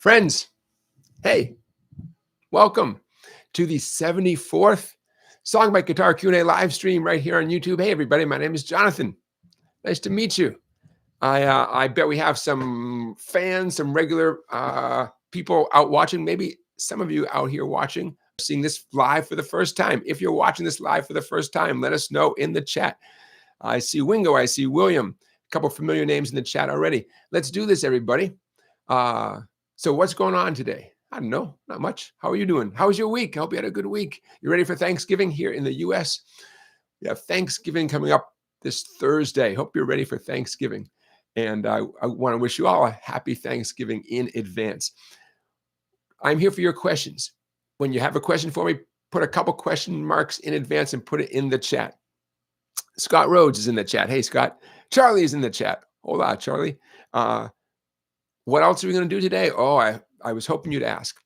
Friends, hey, welcome to the 74th SongBike Guitar Q&A live stream right here on YouTube. Hey, everybody, my name is Jonathan. Nice to meet you. I bet we have some fans, some regular people out watching, maybe some of you out here watching, seeing this live for the first time. If you're watching this live for the first time, let us know in the chat. I see Wingo, I see William, a couple familiar names in the chat already. Let's do this, everybody. So what's going on today? I don't know, not much. How are you doing? How was your week? I hope you had a good week. You ready for Thanksgiving here in the US? We have Thanksgiving coming up this Thursday. Hope you're ready for Thanksgiving. And I want to wish you all a happy Thanksgiving in advance. I'm here for your questions. When you have a question for me, put a couple question marks in advance and put it in the chat. Scott Rhodes is in the chat. Hey, Scott. Charlie is in the chat. Hola, Charlie. What else are we going to do today? Oh, I was hoping you'd ask.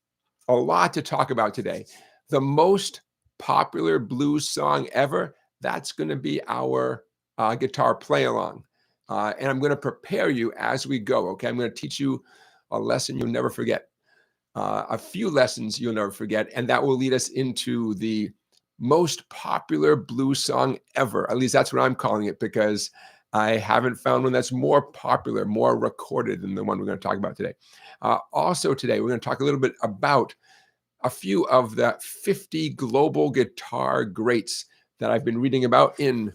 A lot to talk about today. The most popular blues song ever, that's going to be our guitar play-along. And I'm going to prepare you as we go, okay? I'm going to teach you a lesson you'll never forget. A few lessons you'll never forget, and that will lead us into the most popular blues song ever. At least that's what I'm calling it, because I haven't found one that's more popular, more recorded than the one we're going to talk about today. Also today, we're going to talk a little bit about a few of the 50 global guitar greats that I've been reading about in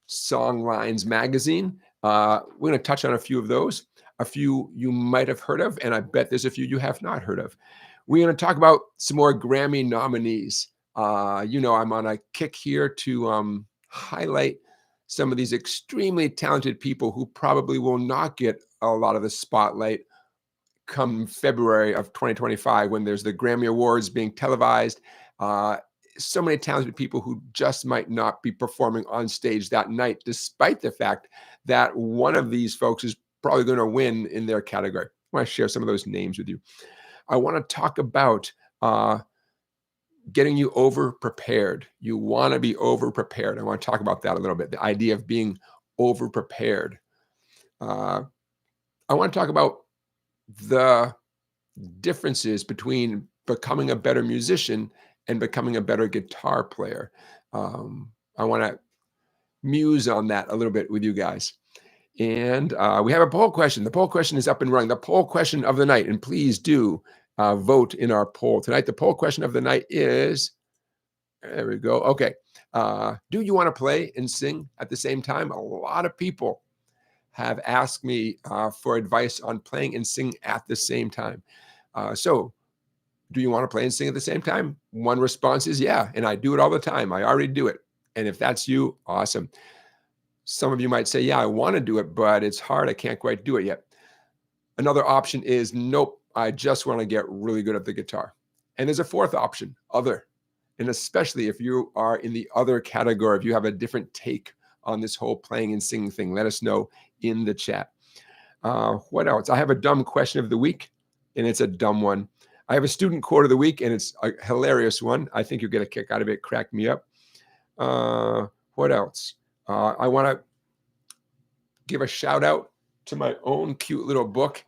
Songlines magazine. We're going to touch on a few of those, a few you might have heard of, and I bet there's a few you have not heard of. We're going to talk about some more Grammy nominees. You know, I'm on a kick here to highlight some of these extremely talented people who probably will not get a lot of the spotlight come February of 2025 when there's the Grammy Awards being televised. So many talented people who just might not be performing on stage that night, despite the fact that one of these folks is probably going to win in their category. I want to share some of those names with you. I want to talk about getting you over prepared. You want to be over prepared. I want to talk about that a little bit. The idea of being over prepared. I want to talk about the differences between becoming a better musician and becoming a better guitar player. I want to muse on that a little bit with you guys. And we have a poll question. The poll question is up and running. The poll question of the night, and please do vote in our poll tonight. The poll question of the night is, there we go. Okay. Do you want to play and sing at the same time? A lot of people have asked me for advice on playing and sing at the same time. So do you want to play and sing at the same time? One response is yeah, and I do it all the time. I already do it. And if that's you, awesome. Some of you might say, yeah, I want to do it, but it's hard. I can't quite do it yet. Another option is, nope, I just want to get really good at the guitar. And there's a fourth option, other. And especially if you are in the other category, if you have a different take on this whole playing and singing thing, let us know in the chat. What else? I have a dumb question of the week, and it's a dumb one. I have a student quote of the week, and it's a hilarious one. I think you'll get a kick out of it. Crack me up. What else? I want to give a shout out to my own cute little book,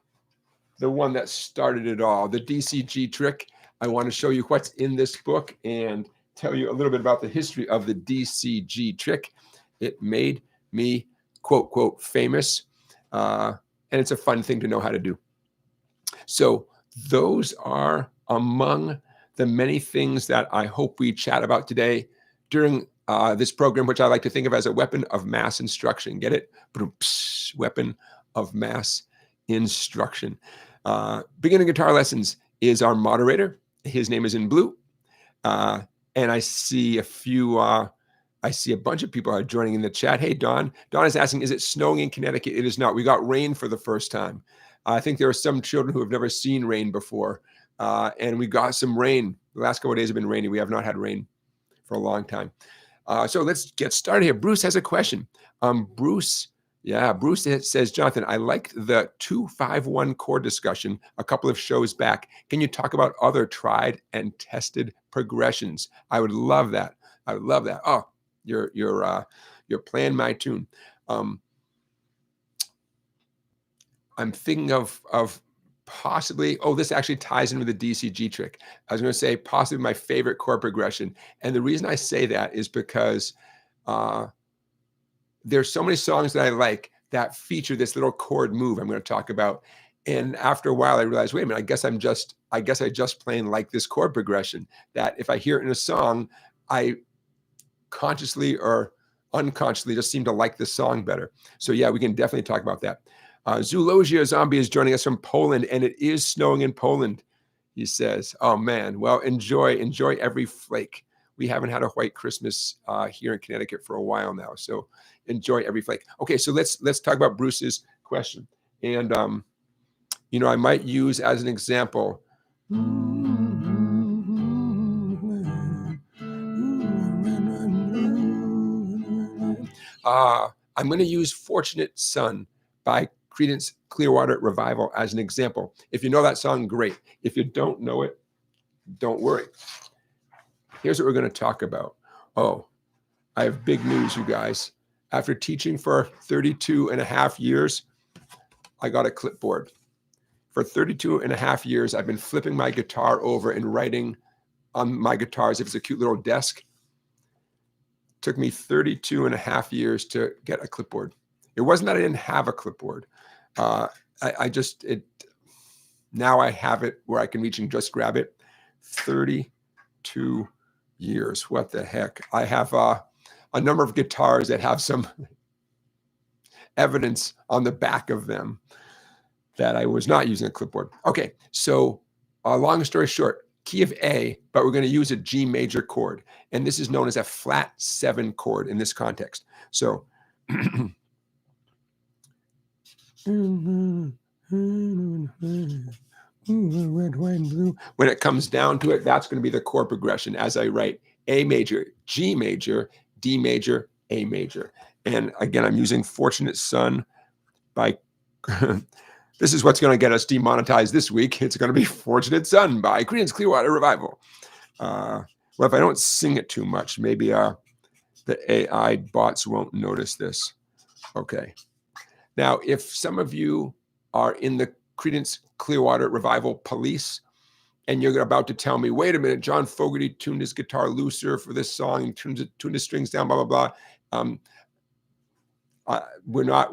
the one that started it all, the DCG trick. I want to show you what's in this book and tell you a little bit about the history of the DCG trick. It made me, quote, quote, famous. And it's a fun thing to know how to do. So those are among the many things that I hope we chat about today during this program, which I like to think of as a weapon of mass instruction. Get it? Weapon of mass instruction. Beginning Guitar Lessons is our moderator. His name is in blue. And I see a few, I see a bunch of people are joining in the chat. Hey, Don. Don is asking, is it snowing in Connecticut? It is not. We got rain for the first time. I think there are some children who have never seen rain before. And we got some rain. The last couple of days have been rainy. We have not had rain for a long time. So let's get started here. Bruce has a question. Bruce says, Jonathan, I liked the 2-5-1 chord discussion a couple of shows back. Can you talk about other tried and tested progressions? I would love that. I would love that. Oh, you're playing my tune. I'm thinking of possibly, oh, this actually ties in with the DCG trick. I was going to say possibly my favorite chord progression. And the reason I say that is because there's so many songs that I like that feature this little chord move I'm going to talk about. And after a while, I realized, wait a minute, I guess I just plain like this chord progression, that if I hear it in a song, I consciously or unconsciously just seem to like the song better. So yeah, we can definitely talk about that. Zoologia Zombie is joining us from Poland, and it is snowing in Poland, he says. Oh man, well, enjoy every flake. We haven't had a white Christmas here in Connecticut for a while now, so enjoy every flake. Okay, so let's talk about Bruce's question. And you know, I might use as an example. I'm going to use Fortunate Son by Creedence Clearwater Revival as an example. If you know that song, great. If you don't know it, don't worry. Here's what we're going to talk about. Oh, I have big news, you guys. After teaching for 32 and a half years, I got a clipboard. For 32 and a half years, I've been flipping my guitar over and writing on my guitar as if it's a cute little desk. Took me 32 and a half years to get a clipboard. It wasn't that I didn't have a clipboard. Now I have it where I can reach and just grab it. 32 years. What the heck? I have a number of guitars that have some evidence on the back of them that I was not using a clipboard. Okay, so long story short, key of A, but we're going to use a G major chord. And this is known as a flat 7 chord in this context. So when it comes down to it, that's going to be the chord progression as I write A major, G major, D major, A major. And again, I'm using Fortunate Son by this is what's going to get us demonetized this week. It's going to be Fortunate Son by Creedence Clearwater Revival. Well, if I don't sing it too much, maybe the AI bots won't notice this. Okay. Now, if some of you are in the Creedence Clearwater Revival police, and you're about to tell me, wait a minute, John Fogerty tuned his guitar looser for this song and tuned the strings down, blah, blah, blah. We're not,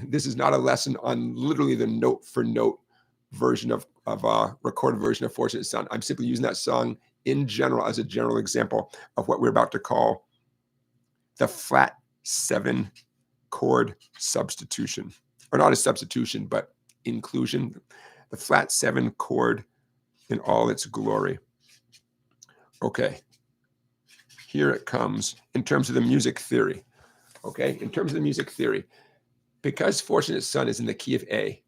this is not a lesson on literally the note for note version of a recorded version of Fortunate Son. I'm simply using that song in general as a general example of what we're about to call the flat 7 chord substitution, or not a substitution, but inclusion, the flat 7 chord in all its glory. Okay, here it comes in terms of the music theory. Okay, in terms of the music theory, because Fortunate Son is in the key of A,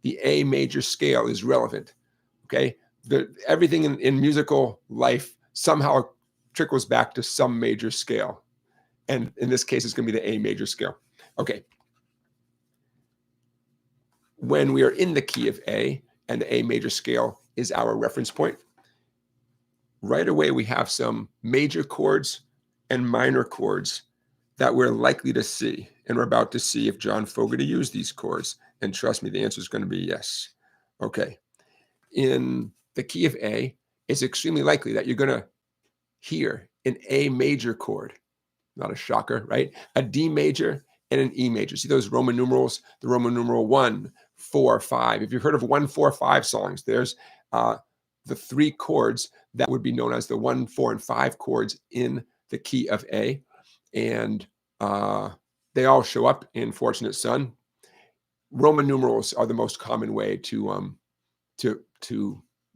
the A major scale is relevant. Okay, everything in musical life somehow trickles back to some major scale. And in this case, it's going to be the A major scale. Okay. When we are in the key of A and the A major scale is our reference point, right away we have some major chords and minor chords that we're likely to see. And we're about to see if John Fogerty used these chords. And trust me, the answer is going to be yes. Okay. In the key of A, it's extremely likely that you're going to hear an A major chord. Not a shocker, right? A D major and an E major. See those Roman numerals? The Roman numeral 1, 4, 5. If you've heard of 1, 4, 5 songs, there's the 3 chords that would be known as the 1, 4, and 5 chords in the key of A. And they all show up in Fortunate Son. Roman numerals are the most common way to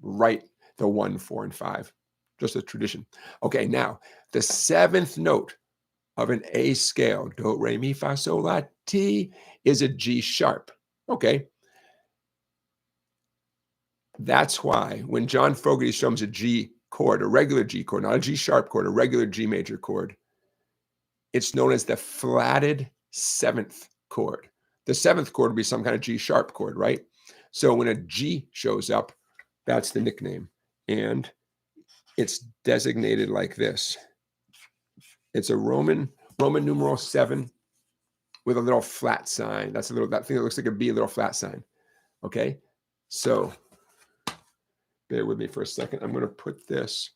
write the 1, 4, and 5. Just a tradition. Okay, now the 7th note of an A scale, do, re, mi, fa, sol, la, ti, is a G sharp. Okay. That's why when John Fogerty strums a G chord, a regular G chord, not a G sharp chord, a regular G major chord, it's known as the flatted 7th chord. The 7th chord would be some kind of G sharp chord, right? So when a G shows up, that's the nickname. And it's designated like this. It's a Roman numeral 7 with a little flat sign. That's that thing that looks like a B, a little flat sign. Okay. So bear with me for a second. I'm going to put this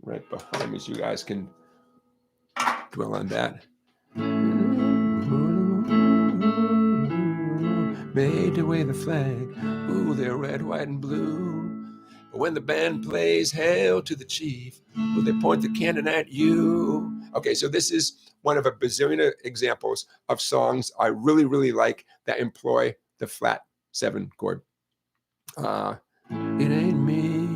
right behind me so you guys can dwell on that. Made to wave the flag. Ooh, they're red, white, and blue. But when the band plays Hail to the Chief, will they point the cannon at you? Okay, so this is one of a bazillion examples of songs I really, really like that employ the flat 7 chord. It ain't me.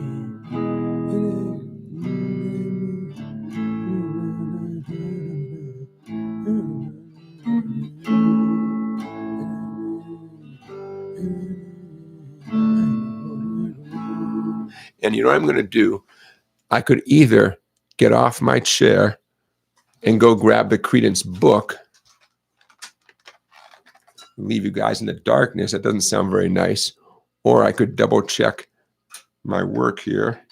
And you know what I'm going to do? I could either get off my chair and go grab the Creedence book, leave you guys in the darkness. That doesn't sound very nice. Or I could double check my work here.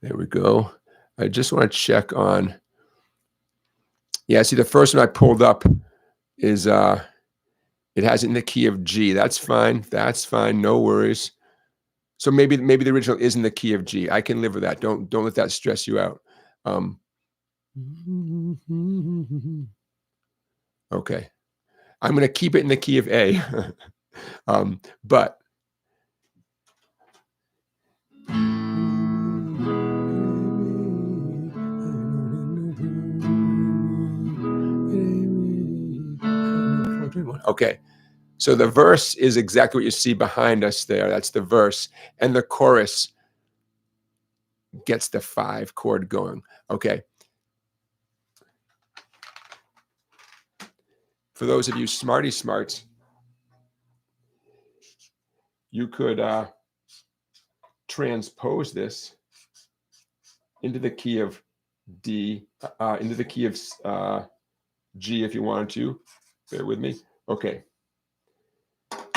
There we go. I just want to check on. Yeah, see, the first one I pulled up is it has it in the key of G. That's fine. That's fine. No worries. So maybe the original is in the key of G. I can live with that. Don't let that stress you out. Okay. I'm going to keep it in the key of A. But okay. So the verse is exactly what you see behind us there. That's the verse. And the chorus gets the 5 chord going. Okay. For those of you smarty smarts, you could transpose this into the key of D, into the key of G if you wanted to. Bear with me. Okay.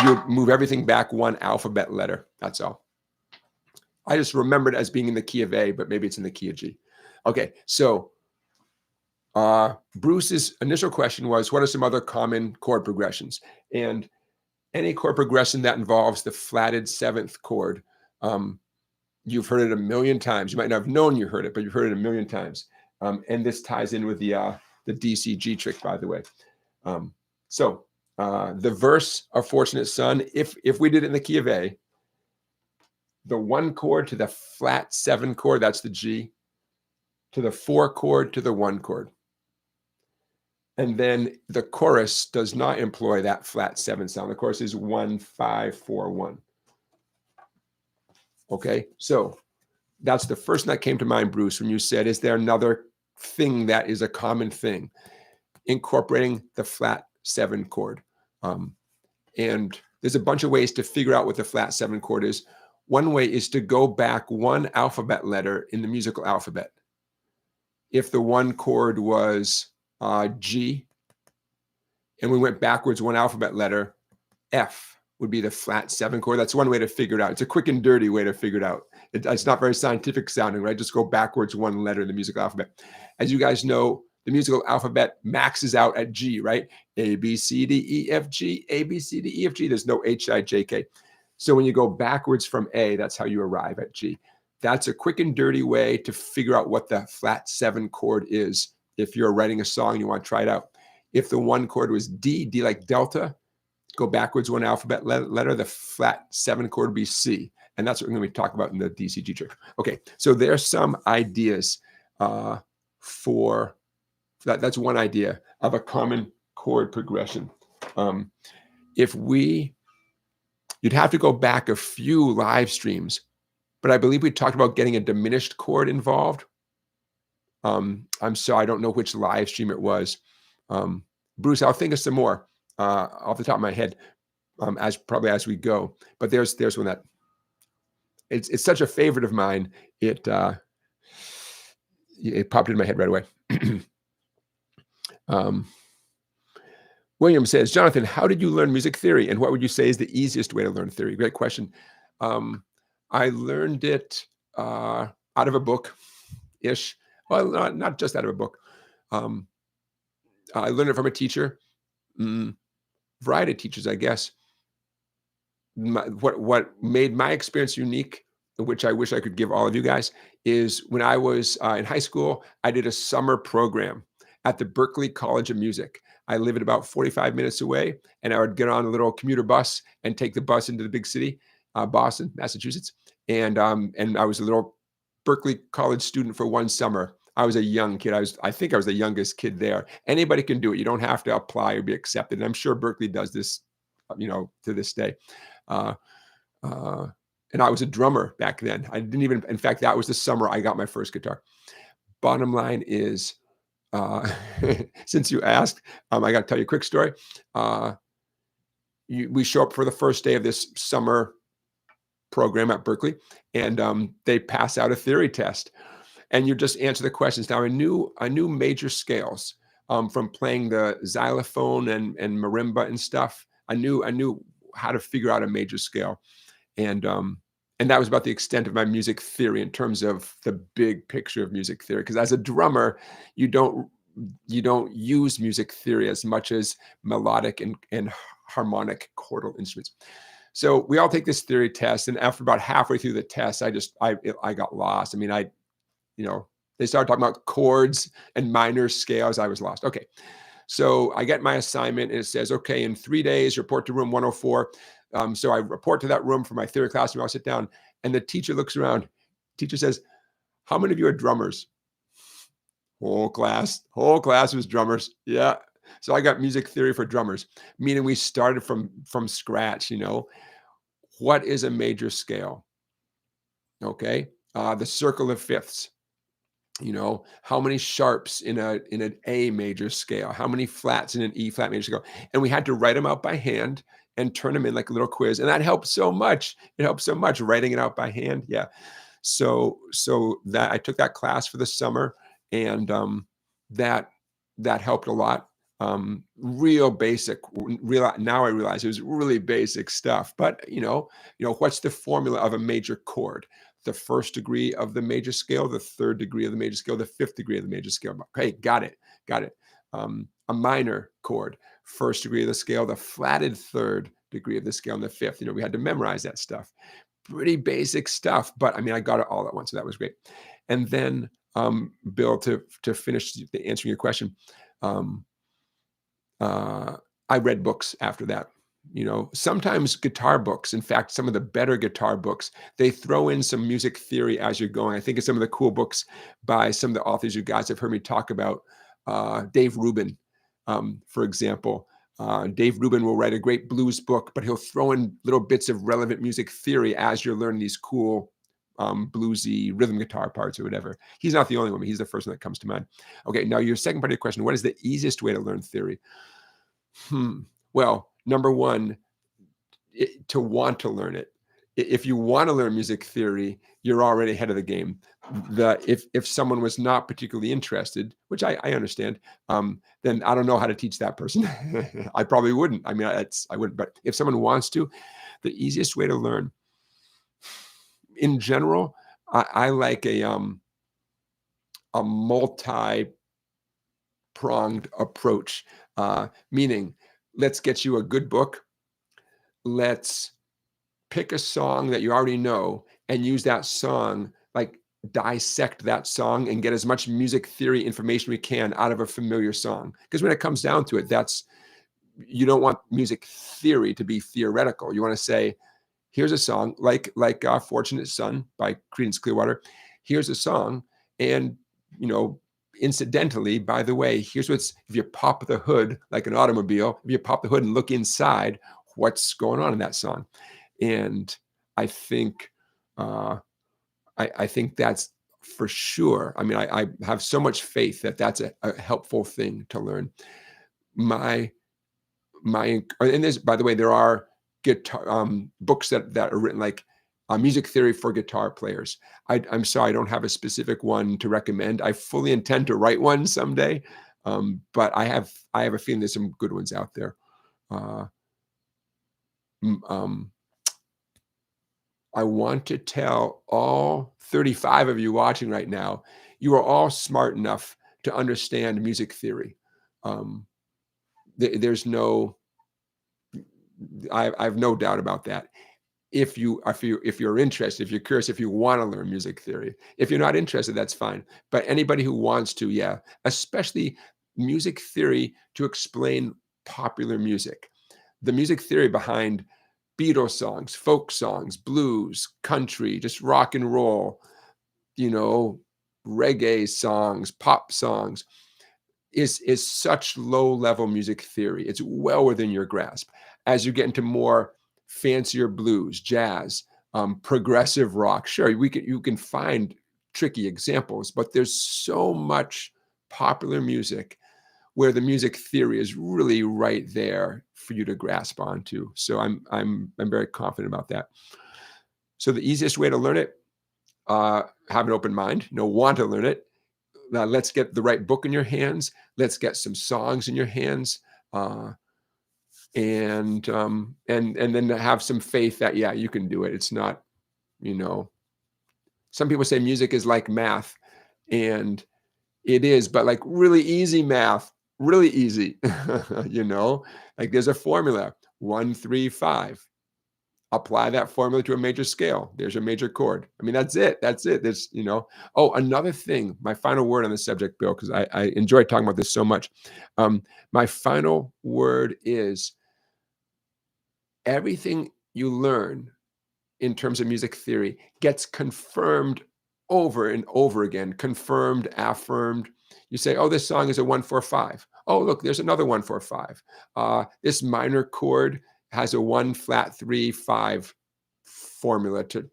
You move everything back 1 alphabet letter. That's all. I just remembered it as being in the key of A, but maybe it's in the key of G. Okay, so Bruce's initial question was, what are some other common chord progressions? And any chord progression that involves the flatted 7th chord, you've heard it a million times. You might not have known you heard it, but you've heard it a million times. And this ties in with the DCG trick, by the way. So the verse of Fortunate Son, if we did it in the key of A, the 1 chord to the flat 7 chord, that's the G, to the 4 chord to the 1 chord. And then the chorus does not employ that flat 7 sound. The chorus is 1, 5, 4, 1. Okay, so that's the first thing that came to mind, Bruce, when you said, is there another thing that is a common thing? Incorporating the flat 7 chord. And there's a bunch of ways to figure out what the flat 7 chord is. One way is to go back 1 alphabet letter in the musical alphabet. If the 1 chord was G, and we went backwards 1 alphabet letter, F would be the flat 7 chord. That's one way to figure it out. It's a quick and dirty way to figure it out. It's not very scientific sounding, right? Just go backwards 1 letter in the musical alphabet. As you guys know, the musical alphabet maxes out at G, right? A, B, C, D, E, F, G, A, B, C, D, E, F, G. There's no H, I, J, K. So when you go backwards from A, that's how you arrive at G. That's a quick and dirty way to figure out what the flat 7 chord is. If you're writing a song and you want to try it out. If the 1 chord was D, D like Delta, go backwards 1 alphabet letter, the flat 7 chord would be C. And that's what we're going to be talking about in the DCG trick. Okay, so there's some ideas for that. That's one idea of a common chord progression. You'd have to go back a few live streams, but I believe we talked about getting a diminished chord involved. I'm sorry, I don't know which live stream it was. Bruce, I'll think of some more off the top of my head as we go. But there's one that it's such a favorite of mine. It popped into my head right away. William says, Jonathan, how did you learn music theory, and what would you say is the easiest way to learn theory? Great question. I learned it out of a book-ish. Well, not just out of a book. I learned it from a teacher. variety of teachers, I guess, what made my experience unique, which I wish I could give all of you guys, is when I was in high school, I did a summer program at the Berklee College of Music. I live at about 45 minutes away, and I would get on a little commuter bus and take the bus into the big city, Boston, Massachusetts. And I was a little Berklee College student for one summer. I was a young kid. I think I was the youngest kid there. Anybody can do it. You don't have to apply or be accepted. And I'm sure Berklee does this, to this day. Uh, uh, and I was a drummer back then. I didn't even, in fact, that was the summer I got my first guitar. Bottom line is, uh, since you asked, I got to tell you a quick story. We show up for the first day of this summer program at Berklee, and they pass out a theory test, and you just answer the questions. Now, I knew major scales from playing the xylophone and marimba and stuff. I knew how to figure out a major scale, and that was about the extent of my music theory in terms of the big picture of music theory. Because as a drummer, you don't use music theory as much as melodic and harmonic chordal instruments. So we all take this theory test, and after about halfway through the test, I got lost. I mean, they started talking about chords and minor scales. I was lost. Okay. So I get my assignment, and it says, okay, in 3 days, report to room 104. So I report to that room for my theory class, and I'll sit down, and the teacher looks around. Teacher says, how many of you are drummers? Whole class was drummers. Yeah. So I got music theory for drummers, meaning we started from scratch. What is a major scale? Okay. The circle of fifths. How many sharps in an A major scale? How many flats in an E flat major scale? And we had to write them out by hand and turn them in like a little quiz. And that helped so much. It helped so much writing it out by hand. Yeah. So that I took that class for the summer, and that helped a lot. Real basic. Now I realize it was really basic stuff. But what's the formula of a major chord? The first degree of the major scale, the third degree of the major scale, the fifth degree of the major scale. Okay, got it. A minor chord, first degree of the scale, the flatted third degree of the scale, and the fifth. We had to memorize that stuff. Pretty basic stuff, but I mean, I got it all at once, so that was great. And then, Bill, to finish answering your question, I read books after that. Sometimes guitar books, in fact, some of the better guitar books, they throw in some music theory as you're going. I think of some of the cool books by some of the authors you guys have heard me talk about. Dave Rubin, for example. Dave Rubin will write a great blues book, but he'll throw in little bits of relevant music theory as you're learning these cool bluesy rhythm guitar parts or whatever. He's not the only one, but he's the first one that comes to mind. Okay, now your second part of the question, what is the easiest way to learn theory? Well, number one, to want to learn it. If you want to learn music theory, you're already ahead of the game. If someone was not particularly interested, which I understand, then I don't know how to teach that person. I probably wouldn't. I mean, I wouldn't. But if someone wants to, the easiest way to learn, in general, I like a multi-pronged approach, meaning let's get you a good book. Let's pick a song that you already know and use that song, like dissect that song and get as much music theory information we can out of a familiar song. Because when it comes down to it, you don't want music theory to be theoretical. You want to say, here's a song like Fortunate Son by Creedence Clearwater. Here's a song. And, incidentally, by the way, here's if you pop the hood like an automobile, if you pop the hood and look inside, what's going on in that song? And I think I think that's for sure. I mean, I have so much faith that that's a helpful thing to learn. And this, by the way, there are guitar books that are written like music theory for guitar players. I'm sorry, I don't have a specific one to recommend. I fully intend to write one someday, but I have a feeling there's some good ones out there. I want to tell all 35 of you watching right now, you are all smart enough to understand music theory. There's no I have no doubt about that. If you're interested, if you're curious, if you want to learn music theory. If you're not interested, that's fine. But anybody who wants to, yeah, especially music theory to explain popular music, the music theory behind Beatles songs, folk songs, blues, country, just rock and roll, reggae songs, pop songs, is such low-level music theory. It's well within your grasp. As you get into more fancier blues, jazz, progressive rock, sure, you can find tricky examples, but there's so much popular music where the music theory is really right there for you to grasp onto. So I'm very confident about that. So the easiest way to learn it, have an open mind, want to learn it. Let's get the right book in your hands. Let's get some songs in your hands, and then have some faith that, yeah, you can do it. It's not, some people say music is like math, and it is, but like really easy math, really easy. Like there's a formula, 1, 3, 5. Apply that formula to a major scale. There's your major chord. I mean, that's it. There's, oh, another thing, my final word on the subject, Bill, because I enjoy talking about this so much. My final word is everything you learn in terms of music theory gets confirmed over and over again, confirmed, affirmed. You say, oh, this song is a 1-4-5. Oh, look, there's another 1-4-5. This minor chord has a 1-flat-3-5 formula to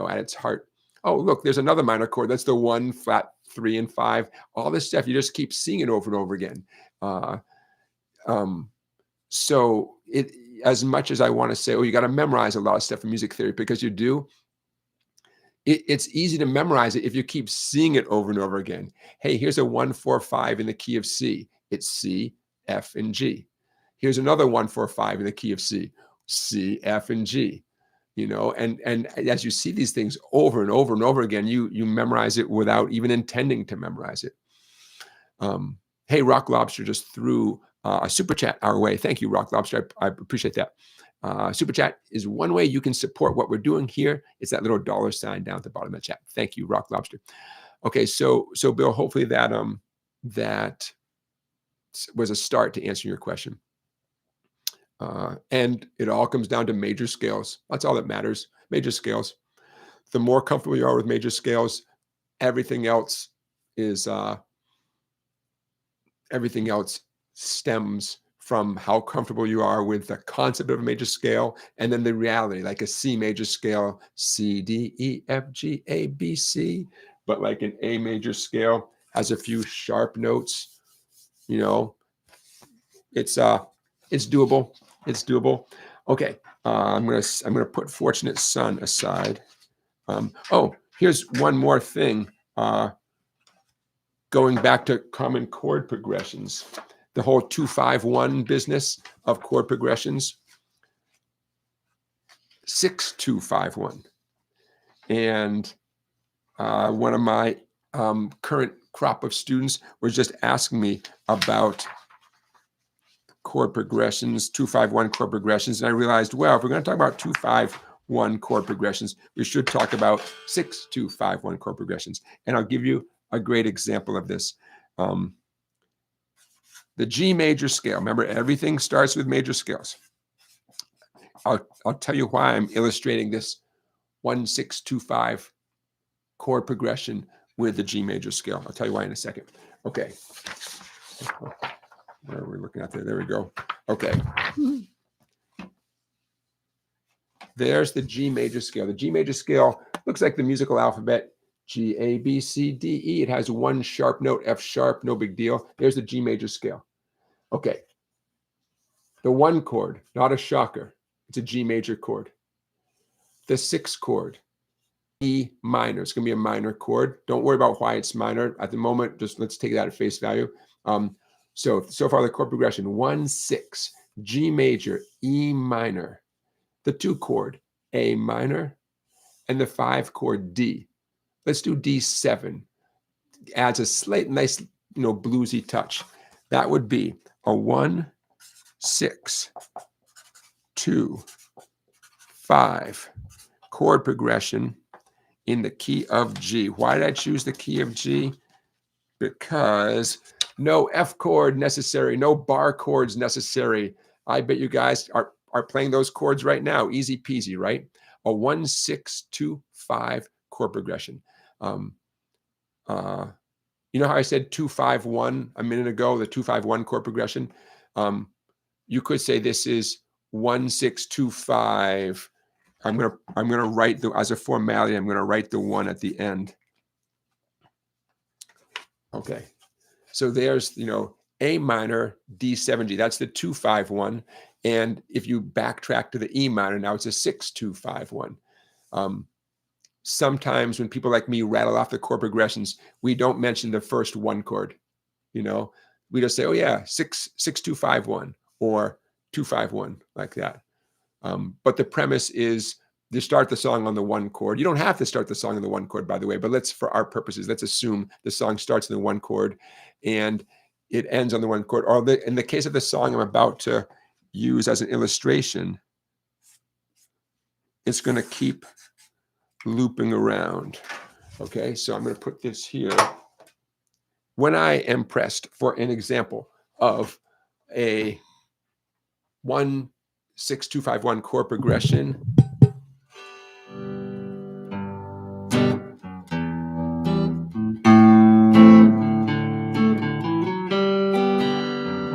at its heart. Oh, look, there's another minor chord. That's the 1-flat-3 and 5. All this stuff, you just keep seeing it over and over again. So as much as I want to say, oh, you got to memorize a lot of stuff in music theory, because you do, it's easy to memorize it if you keep seeing it over and over again. Hey, here's a 1-4-5 in the key of C. It's C, F, and G. Here's another 1-4-5 in the key of C, C, F, and G. And as you see these things over and over and over again, you memorize it without even intending to memorize it. Hey, Rock Lobster just threw a super chat our way. Thank you, Rock Lobster. I appreciate that. Super chat is one way you can support what we're doing here. It's that little $ down at the bottom of the chat. Thank you, Rock Lobster. Okay, so Bill, hopefully that was a start to answering your question. And it all comes down to major scales. That's all that matters. Major scales. The more comfortable you are with major scales, everything else stems from how comfortable you are with the concept of a major scale, and then the reality, like a C major scale, C, D, E, F, G, A, B, C, but like an A major scale has a few sharp notes. It's doable. It's doable. Okay, I'm gonna put Fortunate Son aside. Oh, here's one more thing. Going back to common chord progressions, the whole 2-5-1 business of chord progressions, 6-2-5-1. And one of my current crop of students was just asking me about chord progressions, 2-5-1 chord progressions. And I realized, well, if we're going to talk about 2-5-1 chord progressions, we should talk about 6-2-5-1 chord progressions. And I'll give you a great example of this. The G major scale. Remember, everything starts with major scales. I'll tell you why I'm illustrating this 1-6-2-5 chord progression with the G major scale. I'll tell you why in a second. Okay. Where are we looking at there? There we go. Okay. There's the G major scale. The G major scale looks like the musical alphabet. G, A, B, C, D, E. It has one sharp note, F sharp, no big deal. There's the G major scale. Okay. The 1 chord, not a shocker. It's a G major chord. The 6 chord, E minor. It's going to be a minor chord. Don't worry about why it's minor. At the moment, just let's take that at face value. So far the chord progression, 1-6, G major, E minor. The 2 chord, A minor, and the 5 chord, D. Let's do D7. Adds a slight, nice, bluesy touch. That would be a 1-6-2-5. 2, 5 chord progression in the key of G. Why did I choose the key of G? Because no F chord necessary, no bar chords necessary. I bet you guys are playing those chords right now. Easy peasy, right? A 1, 6, 2, 5 chord progression. You know how I said 2, 5, 1 a minute ago, the 2, 5, 1 chord progression? You could say this is 1, 6, 2, 5. I'm gonna write as a formality, I'm gonna write the 1 at the end. Okay. So there's, A minor, D7, G. That's the 2, 5, 1. And if you backtrack to the E minor, now it's a 6, 2, 5, 1. Sometimes when people like me rattle off the chord progressions, we don't mention the first 1 chord. We just say, oh yeah, 6, 6, 2, 5, 1, or 2, 5, 1, like that. But the premise is to start the song on the 1 chord. You don't have to start the song on the 1 chord, by the way, but for our purposes, let's assume the song starts in the 1 chord and it ends on the 1 chord. Or in the case of the song I'm about to use as an illustration, it's going to keep looping around. Okay, so I'm going to put this here. When I am pressed for an example of a 1, 6, 2, 5, 1 chord progression,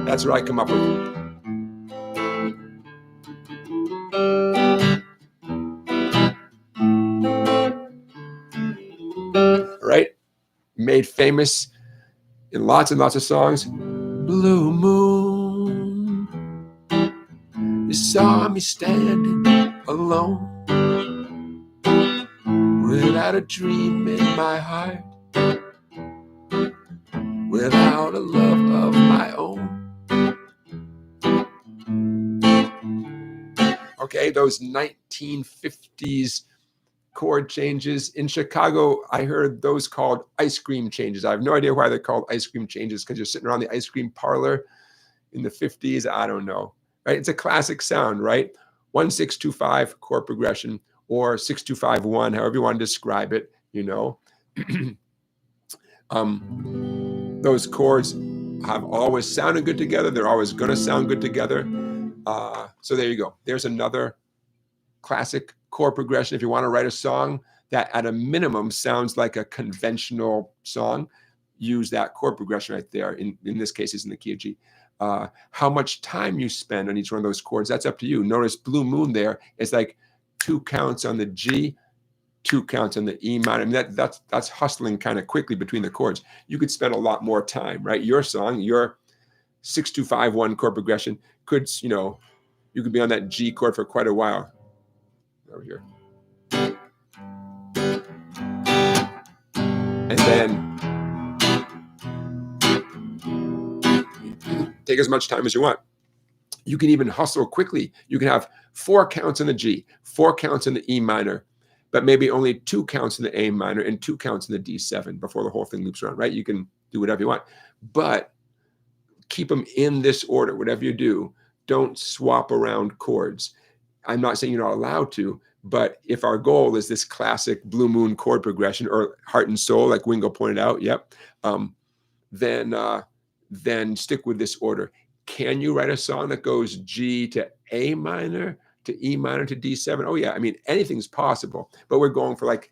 that's what I come up with. Right? Made famous in lots and lots of songs. Blue moon, you saw me standing alone, without a dream in my heart, without a love of my own. Okay, those 1950s chord changes. In Chicago, I heard those called ice cream changes. I have no idea why they're called ice cream changes, because you're sitting around the ice cream parlor in the 50s. I don't know. Right? It's a classic sound, right? 1, 6, 2, 5 chord progression, or 6, 2, 5, 1, however you want to describe it, Those chords have always sounded good together. They're always going to sound good together. So there you go. There's another classic chord progression. If you want to write a song that at a minimum sounds like a conventional song, use that chord progression right there. In this case, it's in the key of G. How much time you spend on each one of those chords, that's up to you. Notice Blue Moon there is like 2 counts on the G, 2 counts on the E minor. I mean, that's hustling kind of quickly between the chords. You could spend a lot more time, right? Your song, your 6, 2, 5, 1 chord progression could, you could be on that G chord for quite a while. Over here. And then take as much time as you want. You can even hustle quickly. You can have 4 counts in the G, 4 counts in the E minor, but maybe only 2 counts in the A minor and 2 counts in the D7 before the whole thing loops around, right? You can do whatever you want, but keep them in this order. Whatever you do, don't swap around chords. I'm not saying you're not allowed to, but if our goal is this classic Blue Moon chord progression, or Heart and Soul, like Wingo pointed out, then stick with this order. Can you write a song that goes G to A minor to E minor to D7? Oh yeah, I mean, anything's possible, but we're going for like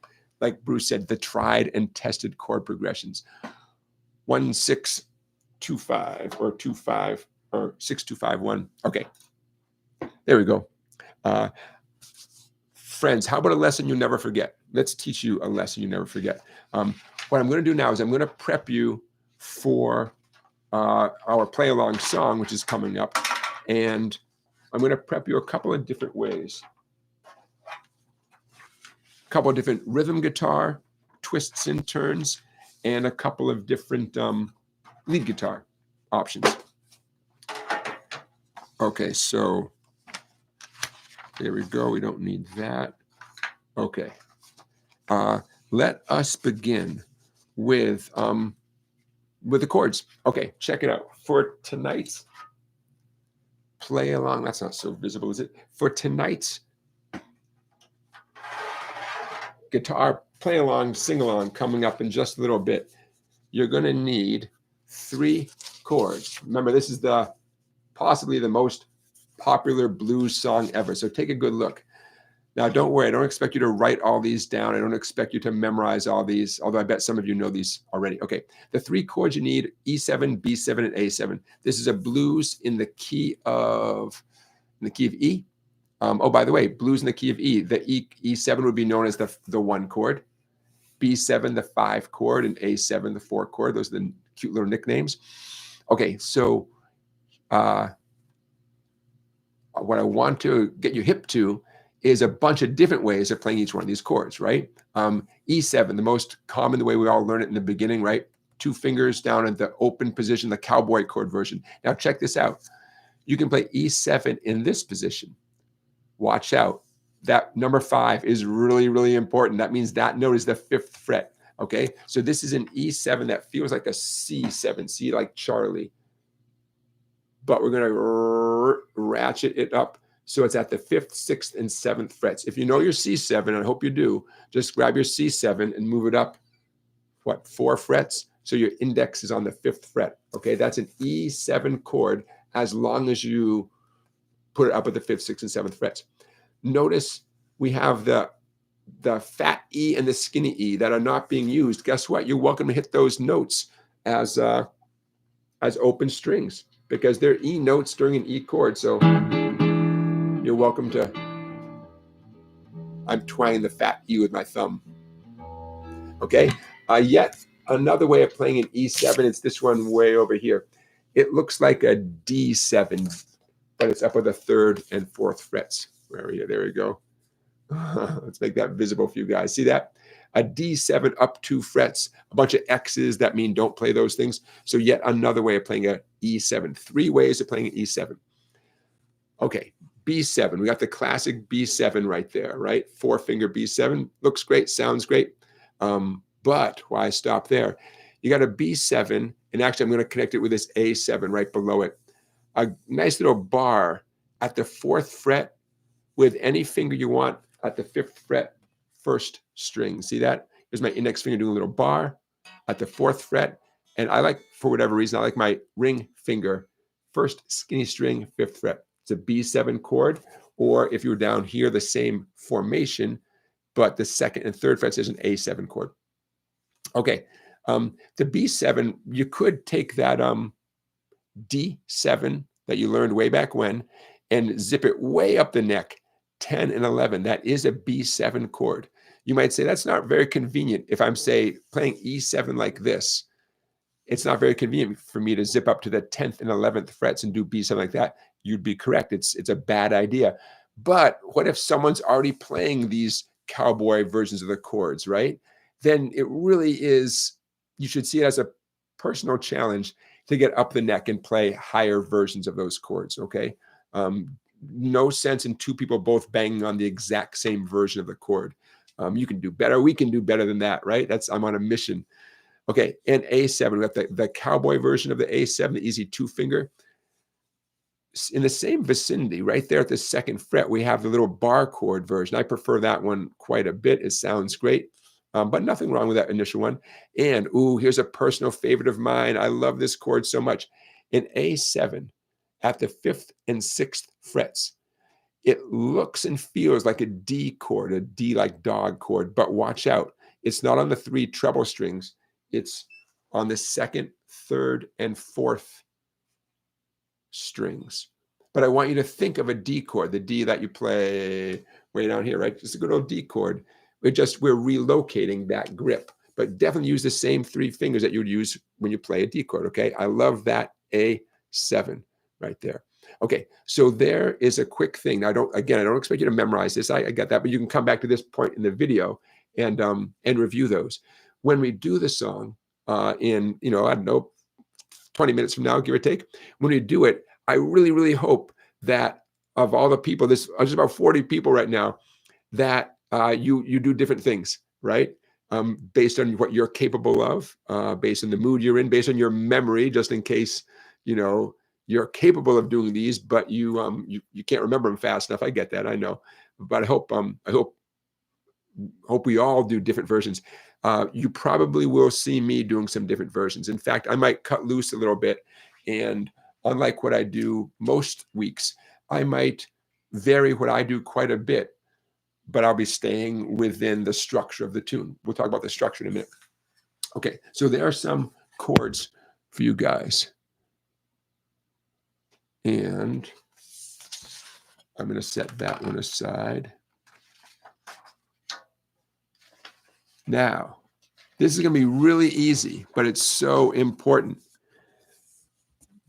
Bruce said, the tried and tested chord progressions. 1, 6, 2, 5, or 2, 5, or 6, 2, 5, 1. Okay, there we go. Friends, how about a lesson you never forget? Let's teach you a lesson you never forget. What I'm going to do now is I'm going to prep you for our play along song, which is coming up, and I'm going to prep you a couple of different ways. A couple of different rhythm guitar twists and turns, and a couple of different lead guitar options. Okay, so there we go. We don't need that. Okay. Let us begin with the chords. Okay, check it out. For tonight's play along. That's not so visible, is it? For tonight's guitar play along, sing along coming up in just a little bit, you're going to need 3 chords. Remember, this is possibly the most popular blues song ever. So take a good look. Now, don't worry. I don't expect you to write all these down. I don't expect you to memorize all these, although I bet some of you know these already. Okay, the 3 chords you need, E7, B7, and A7. This is a blues in the key of E. Oh, by the way, blues in the key of E. The E7 would be known as the 1 chord, B7 the 5 chord, and A7 the 4 chord. Those are the cute little nicknames. Okay, so what I want to get you hip to is a bunch of different ways of playing each one of these chords, right? E7, the most common, the way we all learn it in the beginning, right? 2 fingers down at the open position, the cowboy chord version. Now check this out. You can play E7 in this position. Watch out. That number 5 is really, really important. That means that note is the 5th fret, okay? So this is an E7 that feels like a C7, C like Charlie. But we're going to ratchet it up so it's at the 5th, 6th, and 7th frets. If you know your C7, I hope you do, just grab your C7 and move it up, 4 frets? So your index is on the 5th fret, okay? That's an E7 chord as long as you put it up at the 5th, 6th, and 7th frets. Notice we have the fat E and the skinny E that are not being used. Guess what? You're welcome to hit those notes as open strings because they're E notes during an E chord. So you're welcome to. I'm twanging the fat E with my thumb. Okay. Yet another way of playing an E7. It's this one way over here. It looks like a D7, but it's up with the 3rd and 4th frets. Where are you? There we go. Let's make that visible for you guys. See that? A D7 up 2 frets, a bunch of X's that mean don't play those things. So yet another way of playing an E7. 3 ways of playing an E7. Okay, B7. We got the classic B7 right there, right? 4-finger B7. Looks great, sounds great. But why stop there? You got a B7, and actually I'm going to connect it with this A7 right below it. A nice little bar at the 4th fret with any finger you want at the 5th fret, 1st string. See that? Here's my index finger doing a little bar at the 4th fret. And I like, for whatever reason, I like my ring finger, 1st skinny string, 5th fret. It's a B7 chord. Or if you were down here, the same formation, but the 2nd and 3rd frets is an A7 chord. Okay, the B7, you could take that D7 that you learned way back when and zip it way up the neck, 10 and 11. That is a B7 chord. You might say that's not very convenient. If I'm, say, playing E7 like this, it's not very convenient for me to zip up to the 10th and 11th frets and do B7 like that. You'd be correct. It's a bad idea. But what if someone's already playing these cowboy versions of the chords, right? Then it really is, you should see it as a personal challenge to get up the neck and play higher versions of those chords, okay? No sense in 2 people both banging on the exact same version of the chord. You can do better. We can do better than that, right? I'm on a mission. Okay, and A7, we got the cowboy version of the A7, the easy 2-finger. In the same vicinity, right there at the 2nd fret, we have the little bar chord version. I prefer that one quite a bit. It sounds great, but nothing wrong with that initial one. And, ooh, here's a personal favorite of mine. I love this chord so much. In A7, at the 5th and 6th frets, it looks and feels like a D chord, a D like dog chord, but watch out. It's not on the 3 treble strings. It's on the 2nd, 3rd, and 4th strings. But I want you to think of a D chord, the D that you play way down here, right? Just a good old D chord. We're relocating that grip, but definitely use the same 3 fingers that you would use when you play a D chord, okay? I love that A7 right there. Okay, so there is a quick thing. Now, I don't expect you to memorize this. I get that, but you can come back to this point in the video and review those. When we do the song in, I don't know, 20 minutes from now, give or take, when we do it, I really, really hope that of all the people, there's just about 40 people right now, that you do different things, right? Based on what you're capable of, based on the mood you're in, based on your memory, just in case, you're capable of doing these, but you can't remember them fast enough. I get that, I know, but I hope we all do different versions. You probably will see me doing some different versions. In fact, I might cut loose a little bit, and unlike what I do most weeks, I might vary what I do quite a bit, but I'll be staying within the structure of the tune. We'll talk about the structure in a minute. Okay, so there are some chords for you guys. And I'm going to set that one aside. Now, this is going to be really easy, but it's so important.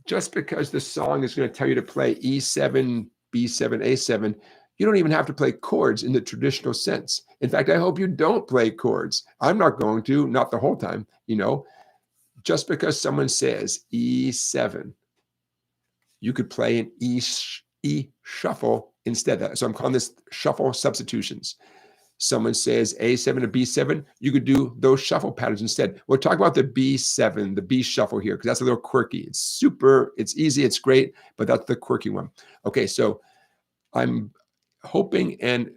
Just because the song is going to tell you to play E7, B7, A7, you don't even have to play chords in the traditional sense. In fact, I hope you don't play chords. I'm not going to, not the whole time, you know. Just because someone says E7, you could play an E shuffle instead of that. So I'm calling this shuffle substitutions. Someone says A7 to B7, you could do those shuffle patterns instead. We'll talk about the B7, the B shuffle here, because that's a little quirky. It's super, it's easy, it's great, but that's the quirky one. Okay, so I'm hoping and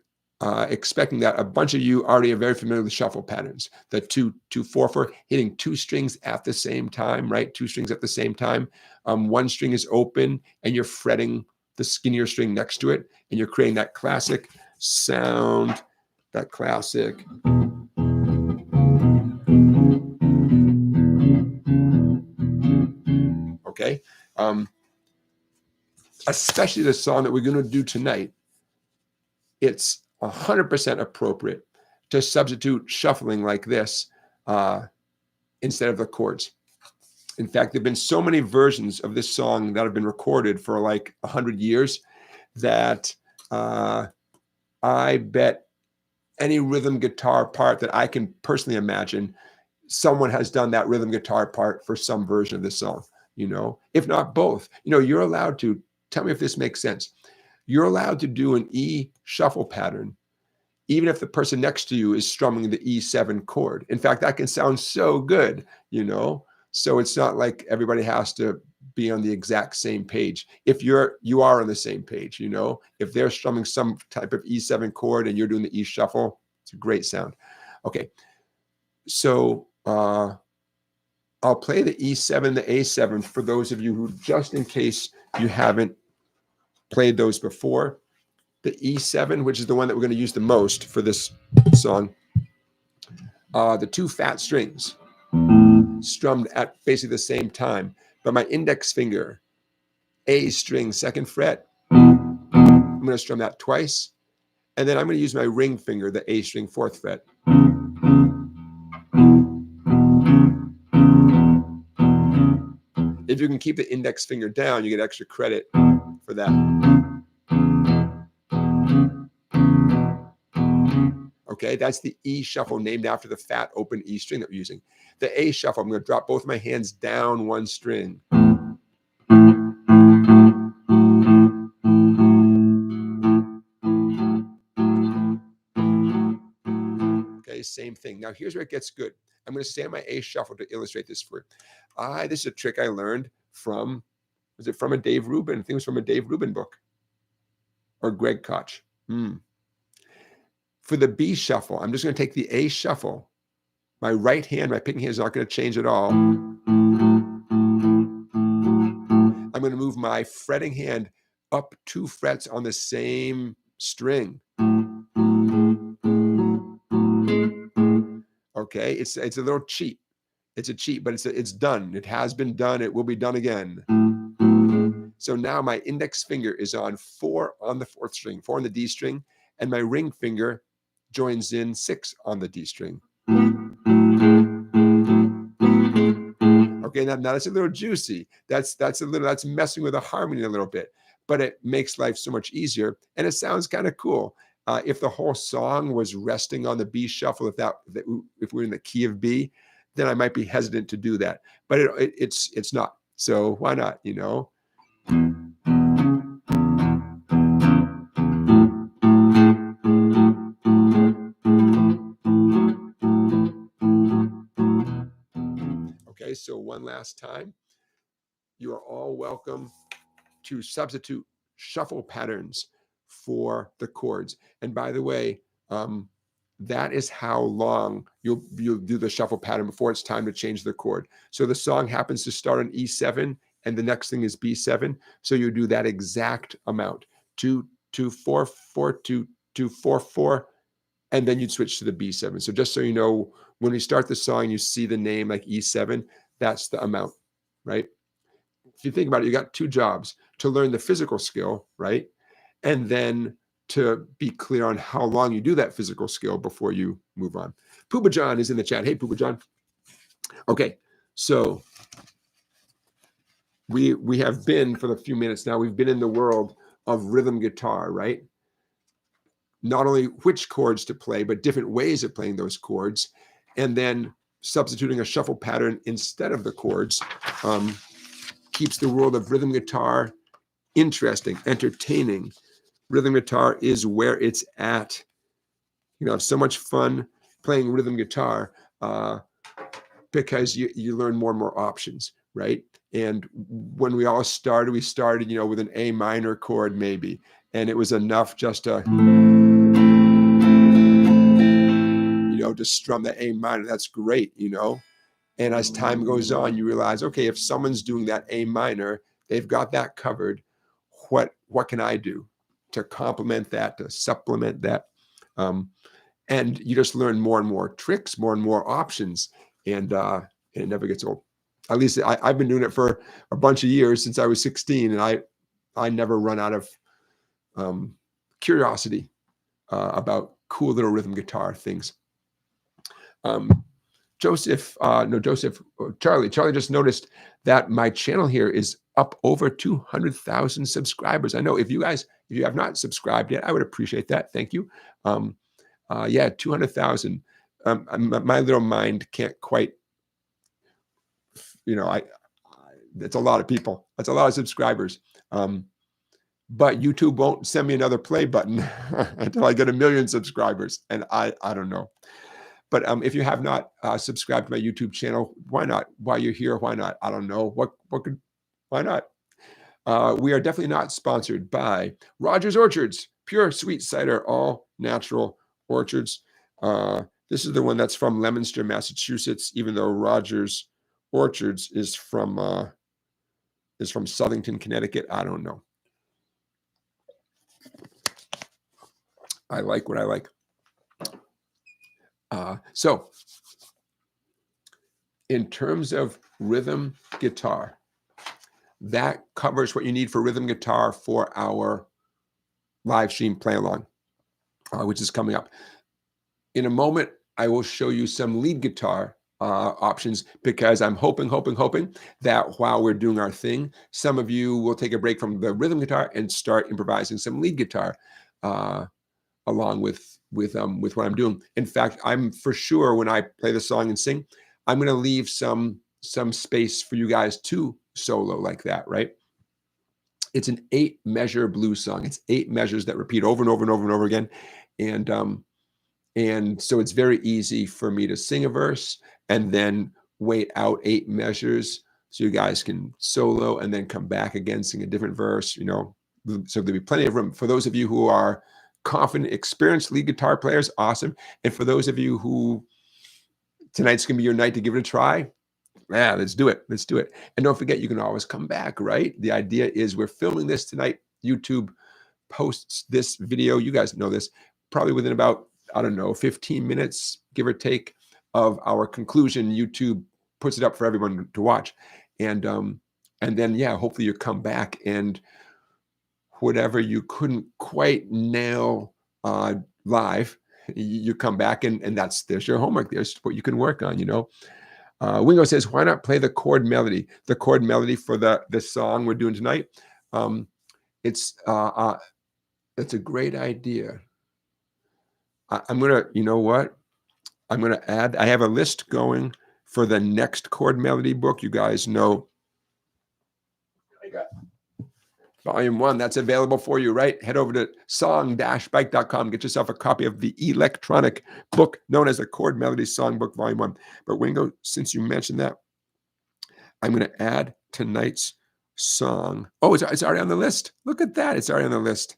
expecting that a bunch of you already are very familiar with shuffle patterns. The 2-2-4-4, hitting two strings at the same time, right? Two strings at the same time. One string is open, and you're fretting the skinnier string next to it, and you're creating that classic sound, that classic. Okay, especially the song that we're going to do tonight. It's 100% appropriate to substitute shuffling like this instead of the chords. In fact, there have been so many versions of this song that have been recorded for like 100 years that I bet any rhythm guitar part that I can personally imagine, someone has done that rhythm guitar part for some version of this song, you know, if not both. You know, you're allowed to, tell me if this makes sense. You're allowed to do an E shuffle pattern, even if the person next to you is strumming the E7 chord. In fact, that can sound so good, you know? So it's not like everybody has to be on the exact same page. If you are on the same page, you know, if they're strumming some type of E7 chord and you're doing the E shuffle, it's a great sound. Okay, so I'll play the E7, the A7 for those of you who, just in case you haven't played those before. The E7, which is the one that we're going to use the most for this song, the two fat strings strummed at basically the same time, but my index finger, A string, 2nd fret, I'm going to strum that twice, and then I'm going to use my ring finger, the A string, 4th fret. If you can keep the index finger down, you get extra credit for that. Okay, that's the E shuffle named after the fat open E string that we're using. The A shuffle, I'm going to drop both my hands down one string. Okay, same thing. Now here's where it gets good. I'm going to stay on my A shuffle to illustrate this for you. This is a trick I learned from, was it from a Dave Rubin? I think it was from a Dave Rubin book. Or Greg Koch. For the B shuffle, I'm just going to take the A shuffle. My right hand, my picking hand is not going to change at all. I'm going to move my fretting hand up 2 frets on the same string. Okay, it's a little cheat. It's a cheat, but it's done. It has been done. It will be done again. So now my index finger is on 4 on the 4th string, 4 on the D string, and my ring finger joins in 6 on the D string. Okay, now that's a little juicy. That's messing with the harmony a little bit, but it makes life so much easier, and it sounds kind of cool. If the whole song was resting on the B shuffle, if we're in the key of B, then I might be hesitant to do that. But it's not. So why not? You know. Okay, so one last time. You are all welcome to substitute shuffle patterns for the chords. And by the way, that is how long you'll do the shuffle pattern before it's time to change the chord. So the song happens to start on E7 and the next thing is B7. So you do that exact amount, 2 2 4 4 2 2 4 4, and then you'd switch to the B7. So just so you know, when we start the song, you see the name like E7, that's the amount, right? If you think about it, you got two jobs: to learn the physical skill, right? And then to be clear on how long you do that physical skill before you move on. Pooba John is in the chat. Hey, Pooba John. Okay, so we have been, for the few minutes now, we've been in the world of rhythm guitar, right? Not only which chords to play, but different ways of playing those chords, and then substituting a shuffle pattern instead of the chords keeps the world of rhythm guitar interesting, entertaining. Rhythm guitar is where it's at. You have so much fun playing rhythm guitar because you learn more and more options, right? And when we all started, we started, with an A minor chord maybe, and it was enough just to, to strum the A minor. That's great, And as time goes on, you realize, okay, if someone's doing that A minor, they've got that covered. What can I do to complement that, to supplement that? And you just learn more and more tricks, more and more options, and it never gets old. At least I've been doing it for a bunch of years, since I was 16, and I never run out of curiosity about cool little rhythm guitar things. Charlie just noticed that my channel here is up over 200,000 subscribers. I know if you have not subscribed yet, I would appreciate that. Thank you. 200,000. My little mind can't quite, it's a lot of people. That's a lot of subscribers. But YouTube won't send me another play button until I get 1 million subscribers. And I don't know. But if you have not subscribed to my YouTube channel, why not? While you're here, why not? I don't know. Why not? We are definitely not sponsored by Rogers Orchards, pure sweet cider, all natural orchards. This is the one that's from Leominster, Massachusetts, even though Rogers Orchards is from Southington, Connecticut. I don't know. I like what I like. So in terms of rhythm guitar, that covers what you need for rhythm guitar for our live stream play along, which is coming up. In a moment, I will show you some lead guitar options, because I'm hoping that while we're doing our thing, some of you will take a break from the rhythm guitar and start improvising some lead guitar along with what I'm doing. In fact, I'm for sure, when I play the song and sing, I'm going to leave some space for you guys to solo like that, right? It's an 8-measure blues song. It's 8 measures that repeat over and over and over and over again. And so it's very easy for me to sing a verse and then wait out 8 measures so you guys can solo and then come back again, sing a different verse, So there'll be plenty of room. For those of you who are confident, experienced lead guitar players, awesome. And for those of you who tonight's going to be your night to give it a try, yeah, let's do it. And don't forget, you can always come back, right? The idea is we're filming this tonight. YouTube posts this video. You guys know this, probably within about, 15 minutes, give or take, of our conclusion. YouTube puts it up for everyone to watch. And then, yeah, hopefully you come back and whatever you couldn't quite nail live, you come back and there's your homework. There's what you can work on, Wingo says, why not play the chord melody? The chord melody for the song we're doing tonight. It's a great idea. I'm going to, I'm going to add, I have a list going for the next chord melody book. You guys know I got Volume 1, that's available for you, right? Head over to song-bike.com. Get yourself a copy of the electronic book known as the Chord-Melody Songbook Vol.1. But Wingo, since you mentioned that, I'm going to add tonight's song. Oh, it's already on the list. Look at that. It's already on the list.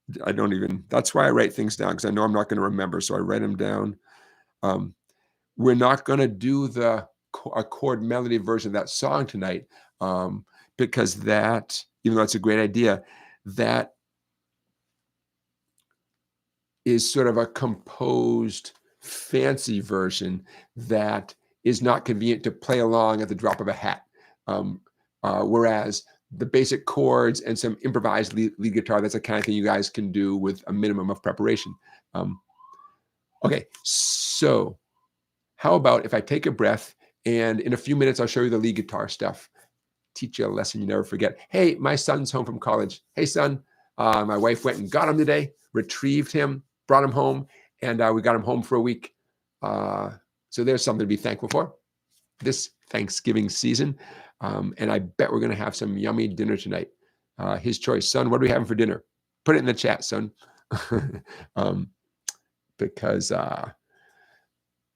That's why I write things down, because I know I'm not going to remember. So I write them down. We're not going to do a chord melody version of that song tonight, because that, even though it's a great idea, that is sort of a composed, fancy version that is not convenient to play along at the drop of a hat. Whereas the basic chords and some improvised lead guitar, that's the kind of thing you guys can do with a minimum of preparation. Okay, so how about if I take a breath, and in a few minutes, I'll show you the lead guitar stuff. Teach you a lesson you never forget. Hey, my son's home from college. Hey, son, my wife went and got him today, retrieved him, brought him home, and we got him home for a week. So there's something to be thankful for this Thanksgiving season. And I bet we're going to have some yummy dinner tonight. His choice. Son, what are we having for dinner? Put it in the chat, son. Because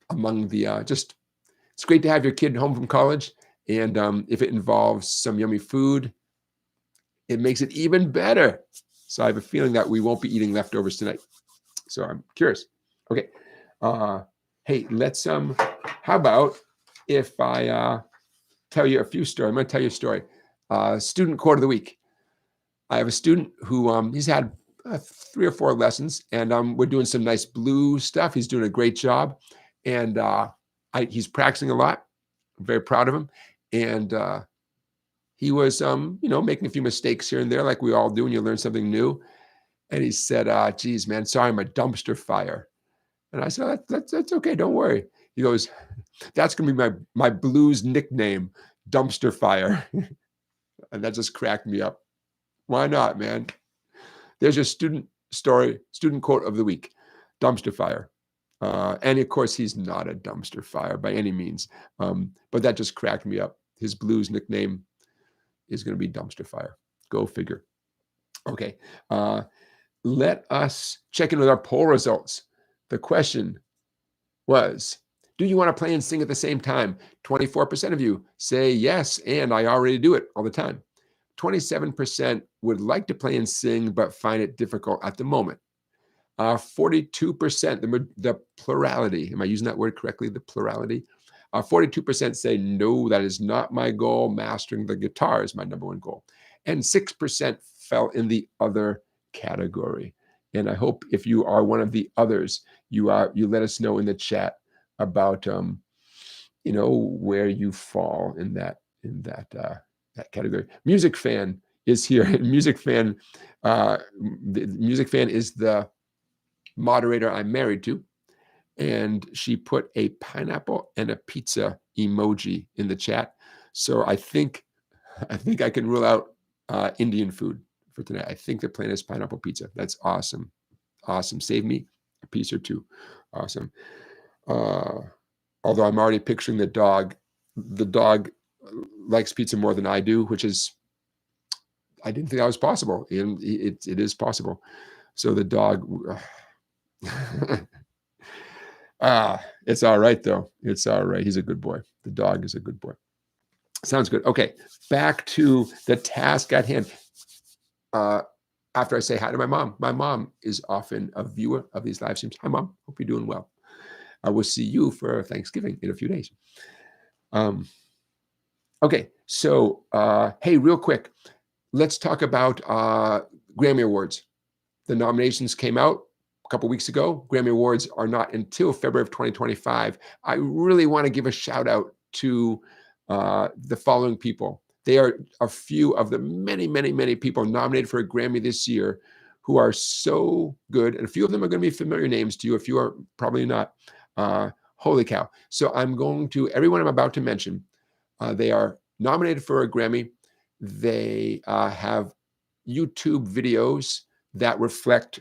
among the it's great to have your kid home from college. And if it involves some yummy food, it makes it even better. So I have a feeling that we won't be eating leftovers tonight. So I'm curious. Okay. Hey, let's how about if I tell you a few stories? I'm going to tell you a story. Student quote of the week. I have a student who he's had 3 or 4 lessons, and we're doing some nice blues stuff. He's doing a great job, and he's practicing a lot. I'm very proud of him. And he was, making a few mistakes here and there, like we all do when you learn something new. And he said, geez, man, sorry, I'm a dumpster fire. And I said, that's okay. Don't worry. He goes, that's going to be my blues nickname, dumpster fire. And that just cracked me up. Why not, man? There's your student quote of the week, dumpster fire. And of course, he's not a dumpster fire by any means. But that just cracked me up. His blues nickname is going to be dumpster fire. Go figure. Okay. Let us check in with our poll results. The question was, do you want to play and sing at the same time? 24% of you say yes, and I already do it all the time. 27% would like to play and sing, but find it difficult at the moment. 42%, the plurality, am I using that word correctly, the plurality? 42% say, no, that is not my goal. Mastering the guitar is my #1 goal. And 6% fell in the other category. And I hope if you are one of the others, you let us know in the chat about, where you fall in that category. Music Fan is here. Music Fan is the moderator I'm married to, and she put a pineapple and a pizza emoji in the chat. So I think I can rule out Indian food for tonight. I think the plan is pineapple pizza. That's awesome. Save me a piece or two. Awesome. Although I'm already picturing the dog. The dog likes pizza more than I do, which is, I didn't think that was possible. And it is possible. So the dog, it's all right though. It's all right. He's a good boy. The dog is a good boy. Sounds good. Okay, back to the task at hand. After I say hi to my mom is often a viewer of these live streams. Hi, Mom. Hope you're doing well. I will see you for Thanksgiving in a few days. Okay, so hey, real quick, let's talk about Grammy Awards. The nominations came out a couple weeks ago. Grammy Awards are not until February of 2025. I really want to give a shout out to the following people. They are a few of the many, many, many people nominated for a Grammy this year who are so good. And a few of them are going to be familiar names to you. A few are probably not. Holy cow. So I'm going to, everyone I'm about to mention, they are nominated for a Grammy. They have YouTube videos that reflect,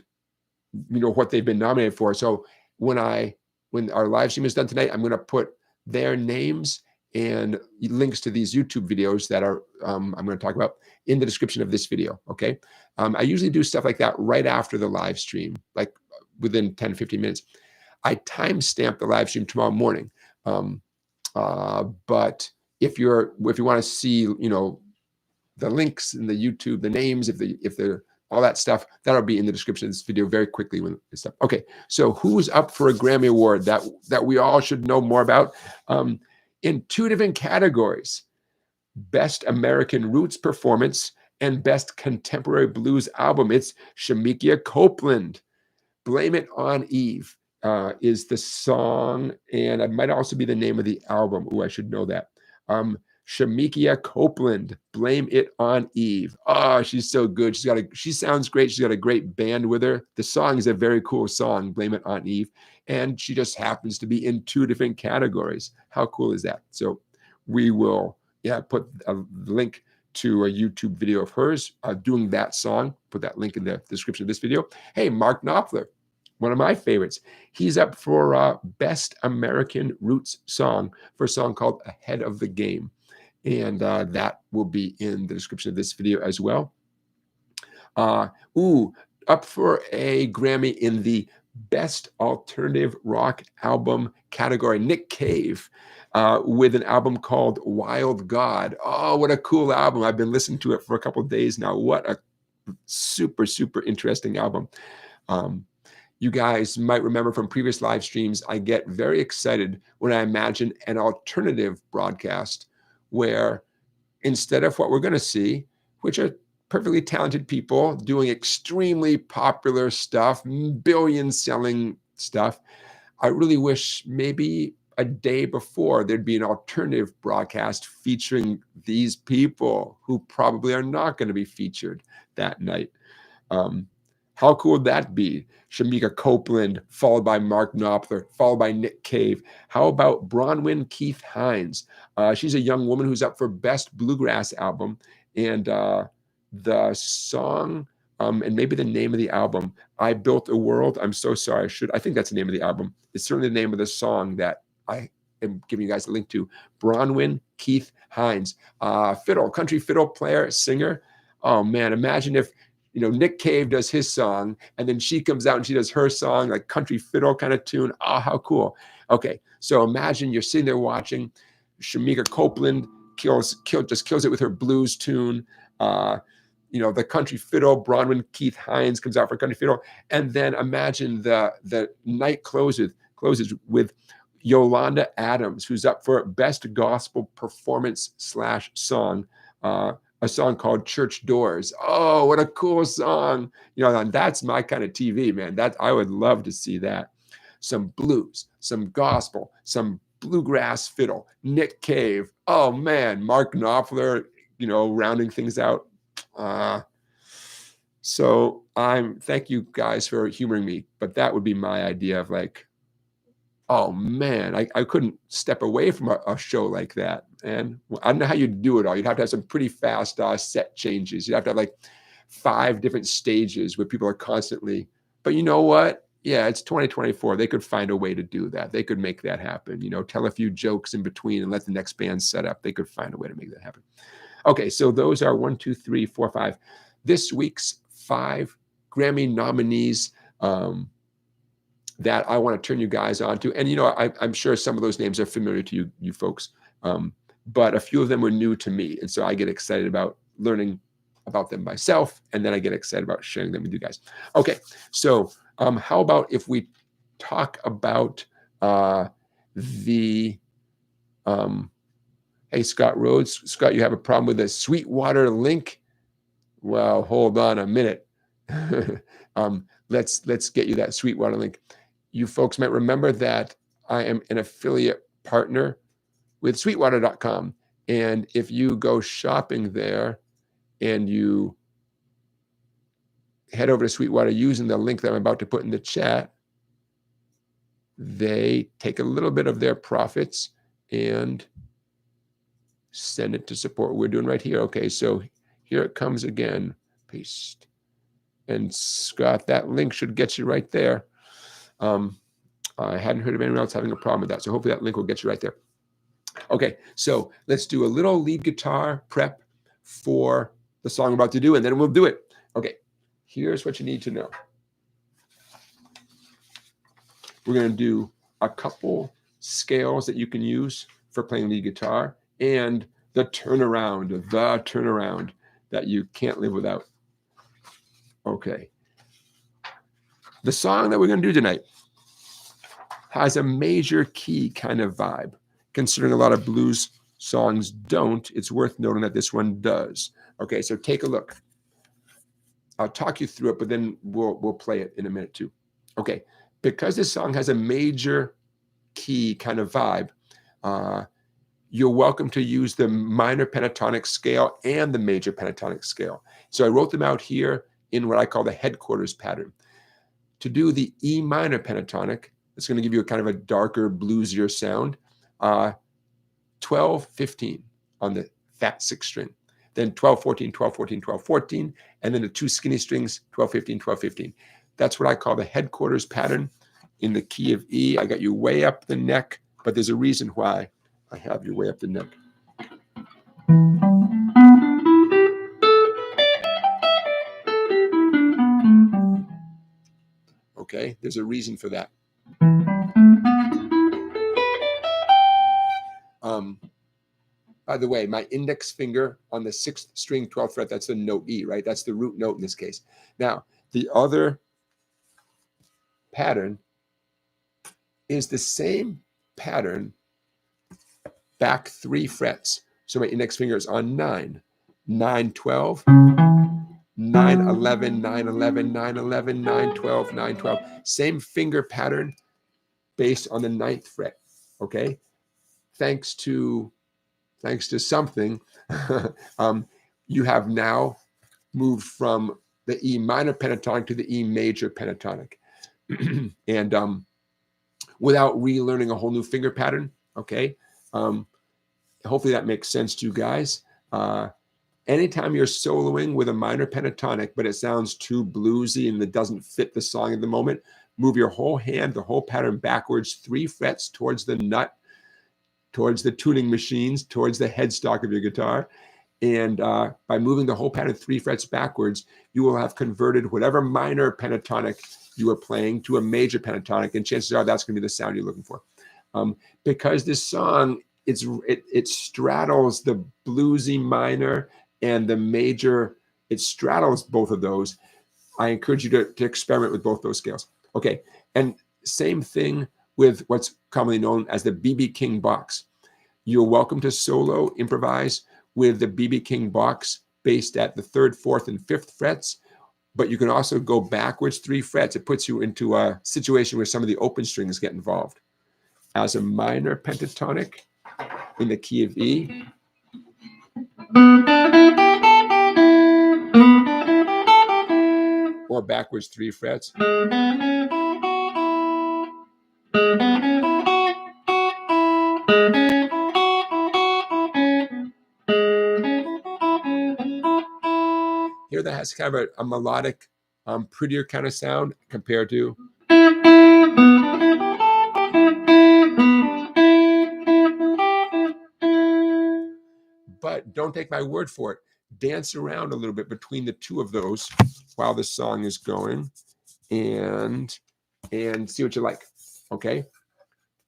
what they've been nominated for. So when our live stream is done tonight, I'm going to put their names and links to these YouTube videos that are I'm going to talk about in the description of this video. Okay. I usually do stuff like that right after the live stream, like within 10, 15 minutes. I timestamp the live stream tomorrow morning. But if you want to see, the links in the YouTube, the names, if they're all that stuff, that'll be in the description of this video very quickly when it's up. Okay, so who's up for a Grammy Award that we all should know more about? In 2 different categories: Best American Roots Performance and Best Contemporary Blues Album. It's Shemekia Copeland. Blame It on Eve is the song, and it might also be the name of the album. Oh, I should know that. Shemekia Copeland, Blame It on Eve. Oh, she's so good. She sounds great. She's got a great band with her. The song is a very cool song, Blame It on Eve. And she just happens to be in 2 different categories. How cool is that? So we will, put a link to a YouTube video of hers doing that song. Put that link in the description of this video. Hey, Mark Knopfler, one of my favorites. He's up for Best American Roots Song for a song called Ahead of the Game. And that will be in the description of this video as well. Up for a Grammy in the Best Alternative Rock Album category, Nick Cave, with an album called Wild God. Oh, what a cool album. I've been listening to it for a couple of days now. What a super, super interesting album. You guys might remember from previous live streams, I get very excited when I imagine an alternative broadcast where instead of what we're going to see, which are perfectly talented people doing extremely popular stuff, billion-selling stuff, I really wish maybe a day before there'd be an alternative broadcast featuring these people who probably are not going to be featured that night. How cool would that be? Shemekia Copeland, followed by Mark Knopfler, followed by Nick Cave. How about Bronwyn Keith Hines? She's a young woman who's up for Best Bluegrass Album. And the song, and maybe the name of the album, I Built a World. I'm so sorry. I think that's the name of the album. It's certainly the name of the song that I am giving you guys a link to. Bronwyn Keith Hines, country fiddle player, singer. Oh man, imagine if Nick Cave does his song, and then she comes out and she does her song, like country fiddle kind of tune. Oh, how cool. Okay, so imagine you're sitting there watching Shemekia Copeland just kills it with her blues tune. The country fiddle, Bronwyn Keith Hines comes out for country fiddle. And then imagine the night closes with Yolanda Adams, who's up for Best Gospel Performance / Song. A song called Church Doors. Oh, what a cool song. And that's my kind of TV, man. I would love to see that. Some blues, some gospel, some bluegrass fiddle, Nick Cave. Oh man, Mark Knopfler, rounding things out. So thank you guys for humoring me, but that would be my idea of like, oh man, I couldn't step away from a show like that. And I don't know how you'd do it all. You'd have to have some pretty fast set changes. You'd have to have like 5 different stages where people are constantly, but you know what? Yeah, it's 2024. They could find a way to do that. They could make that happen. Tell a few jokes in between and let the next band set up. They could find a way to make that happen. Okay, so those are 1, 2, 3, 4, 5. This week's 5 Grammy nominees that I want to turn you guys on to. And, I'm sure some of those names are familiar to you folks, but a few of them were new to me. And so I get excited about learning about them myself, and then I get excited about sharing them with you guys. Okay, so how about if we talk about hey, Scott Rhodes. Scott, you have a problem with the Sweetwater link? Well, hold on a minute. Let's get you that Sweetwater link. You folks might remember that I am an affiliate partner with Sweetwater.com. And if you go shopping there and you head over to Sweetwater using the link that I'm about to put in the chat, they take a little bit of their profits and send it to support what we're doing right here. Okay, so here it comes again. Paste. And Scott, that link should get you right there. I hadn't heard of anyone else having a problem with that. So hopefully that link will get you right there. Okay, so let's do a little lead guitar prep for the song I'm about to do, and then we'll do it. Okay, here's what you need to know. We're going to do a couple scales that you can use for playing lead guitar and the turnaround. that you can't live without. Okay. The song that we're going to do tonight has a major key kind of vibe. Considering a lot of blues songs don't, it's worth noting that this one does. Okay, so take a look. I'll talk you through it, but then we'll play it in a minute too. Okay, because this song has a major key kind of vibe, you're welcome to use the minor pentatonic scale and the major pentatonic scale. So I wrote them out here in what I call the headquarters pattern. To do the E minor pentatonic, it's going to give you a kind of a darker, bluesier sound. 12, 15 on the fat 6 string. Then 12, 14, 12, 14, 12, 14. And then the 2 skinny strings, 12, 15, 12, 15. That's what I call the headquarters pattern in the key of E. I got you way up the neck, but there's a reason why I have you way up the neck. Okay, there's a reason for that. By the way, my index finger on the 6th string, 12th fret, that's the note E, right? That's the root note in this case. Now, the other pattern is the same pattern back 3 frets. So my index finger is on 9, 9, 12, 9, 11, 9, 11, 9, 11, 9, 12, 9, 12. Same finger pattern based on the 9th fret, okay? Thanks to something, you have now moved from the E minor pentatonic to the E major pentatonic. And without relearning a whole new finger pattern, okay? Hopefully that makes sense to you guys. Anytime you're soloing with a minor pentatonic, but it sounds too bluesy and it doesn't fit the song at the moment, move your whole hand, the whole pattern backwards 3 frets towards the nut, towards the tuning machines, towards the headstock of your guitar. And by moving the whole pattern 3 frets backwards, you will have converted whatever minor pentatonic you are playing to a major pentatonic, and chances are that's going to be the sound you're looking for. Because this song, it straddles the bluesy minor and the major, it straddles both of those. I encourage you to experiment with both those scales. Okay, and same thing with what's commonly known as the B.B. King box. You're welcome to solo, improvise with the B.B. King box based at the 3rd, 4th, and 5th frets, but you can also go backwards 3 frets. It puts you into a situation where some of the open strings get involved. As a minor pentatonic in the key of E, or backwards 3 frets. Here that has kind of a melodic, prettier kind of sound compared to. But don't take my word for it. Dance around a little bit between the 2 of those while the song is going, and see what you like, okay?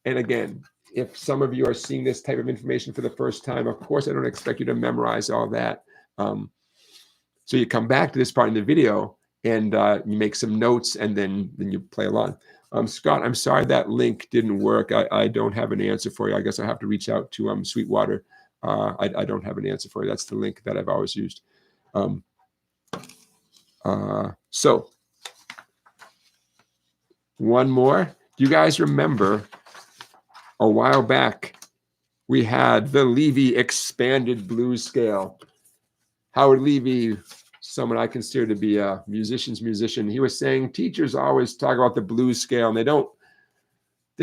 And again, if some of you are seeing this type of information for the first time, of course, I don't expect you to memorize all that. So you come back to this part in the video and you make some notes, and then you play along. Scott, I'm sorry that link didn't work. I don't have an answer for you. I guess I have to reach out to Sweetwater. I don't have an answer for you. That's the link that I've always used. So one more. Do you guys remember a while back we had the Levy expanded blues scale? Howard Levy, someone I consider to be a musician's musician, he was saying teachers always talk about the blues scale and they're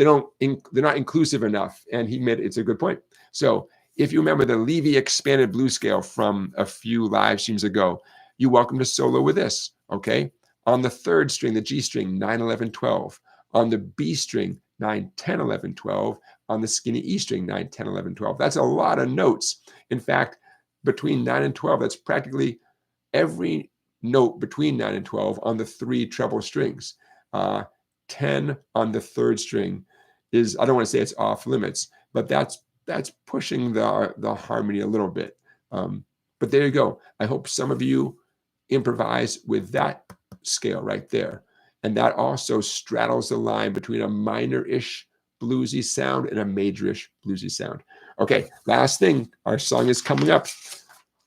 not inclusive enough. And he made it's a good point. So if you remember the Levy expanded blues scale from a few live streams ago, you're welcome to solo with this, okay? On the 3rd string, the G string, 9, 11, 12. On the B string, 9, 10, 11, 12. On the skinny E string, 9, 10, 11, 12. That's a lot of notes. In fact, between 9 and 12, that's practically every note between 9 and 12 on the 3 treble strings. 10 on the 3rd string is, I don't want to say it's off limits, but that's pushing the harmony a little bit. But there you go. I hope some of you improvise with that scale right there. And that also straddles the line between a minor-ish bluesy sound and a major-ish bluesy sound. Okay, last thing. Our song is coming up.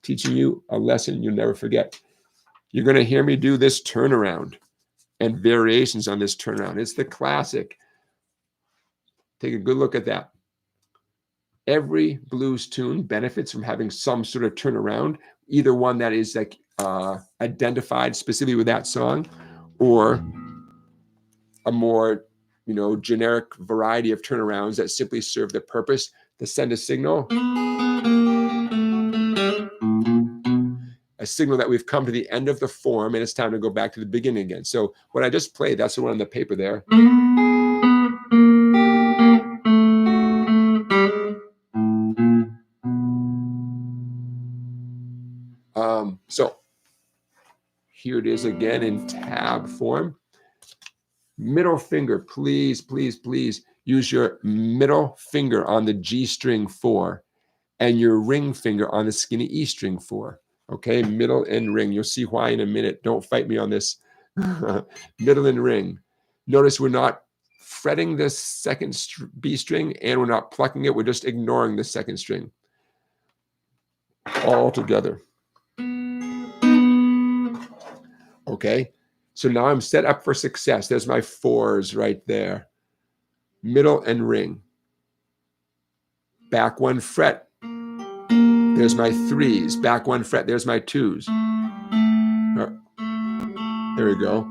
Teaching you a lesson you'll never forget. You're going to hear me do this turnaround and variations on this turnaround. It's the classic. Take a good look at that. Every blues tune benefits from having some sort of turnaround, either one that is like identified specifically with that song, or a more, generic variety of turnarounds that simply serve the purpose to send a signal that we've come to the end of the form and it's time to go back to the beginning again. So what I just played, that's the one on the paper there. So here it is again in tab form. Middle finger, please, please, please use your middle finger on the G string 4 and your ring finger on the skinny E string 4. Okay, middle and ring. You'll see why in a minute. Don't fight me on this. Middle and ring. Notice we're not fretting the second B string and we're not plucking it. We're just ignoring the second string. All together. Okay, so now I'm set up for success. There's my 4s right there. Middle and ring. Back 1 fret. There's my 3s. Back 1 fret. There's my 2s. There we go.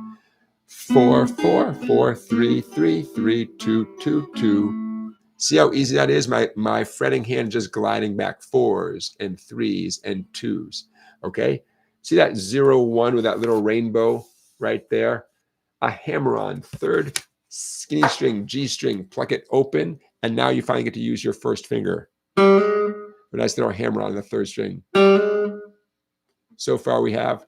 4, 4, 4, 3, 3, 3, 2, 2, 2. See how easy that is? My fretting hand just gliding back 4s and 3s and 2s. Okay? See that 0, 1 with that little rainbow right there? A hammer on, 3rd skinny string, G string, pluck it open, and now you finally get to use your first finger. A nice little hammer on the 3rd string. So far we have.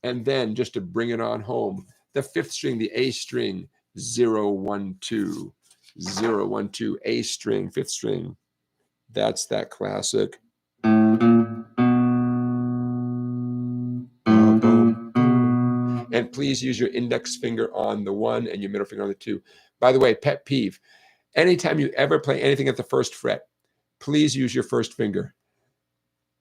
And then just to bring it on home, the 5th string, the A string, 0, 1, 2, 0, 1, 2, A string, 5th string. That's that classic. And please use your index finger on the 1 and your middle finger on the 2. By the way, pet peeve. Anytime you ever play anything at the 1st fret, please use your 1st finger.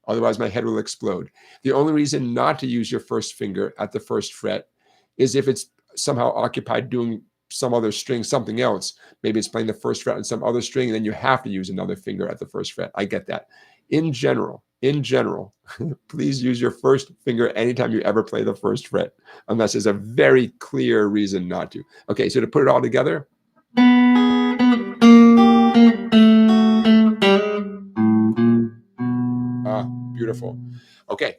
Otherwise, my head will explode. The only reason not to use your 1st finger at the 1st fret is if it's somehow occupied doing some other string, something else. Maybe it's playing the 1st fret on some other string, and then you have to use another finger at the 1st fret. I get that. In general, please use your 1st finger anytime you ever play the 1st fret, unless there's a very clear reason not to. Okay, so to put it all together. Beautiful. Okay.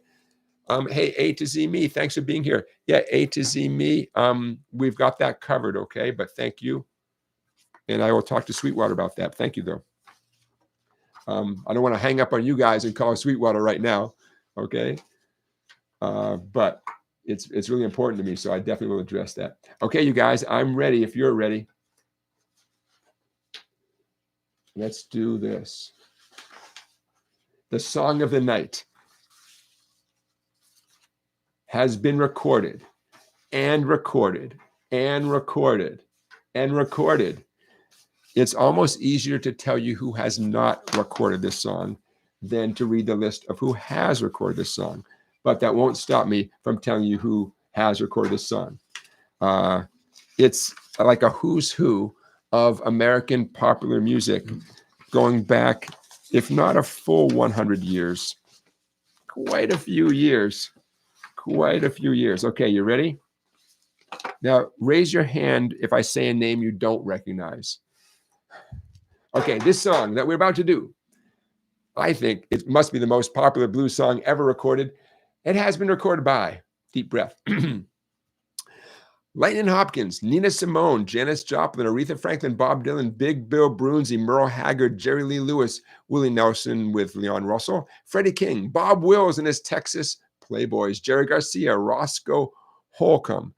Hey, A to Z Me, thanks for being here. Yeah, A to Z Me, we've got that covered, okay? But thank you. And I will talk to Sweetwater about that. Thank you, though. I don't want to hang up on you guys and call Sweetwater right now, okay? But it's really important to me, so I definitely will address that. Okay, you guys, I'm ready if you're ready. Let's do this. The song of the night has been recorded and recorded and recorded and recorded. It's almost easier to tell you who has not recorded this song than to read the list of who has recorded this song. But that won't stop me from telling you who has recorded this song. It's like a who's who of American popular music going back, if not a full 100 years, quite a few years. Quite a few years. Okay, you ready? Now, raise your hand if I say a name you don't recognize. Okay, this song that we're about to do, I think it must be the most popular blues song ever recorded. It has been recorded by, deep breath, Lightning Hopkins, Nina Simone, Janis Joplin, Aretha Franklin, Bob Dylan, Big Bill Brunsey, Merle Haggard, Jerry Lee Lewis, Willie Nelson with Leon Russell, Freddie King, Bob Wills and his Texas Playboys, Jerry Garcia, Roscoe Holcomb.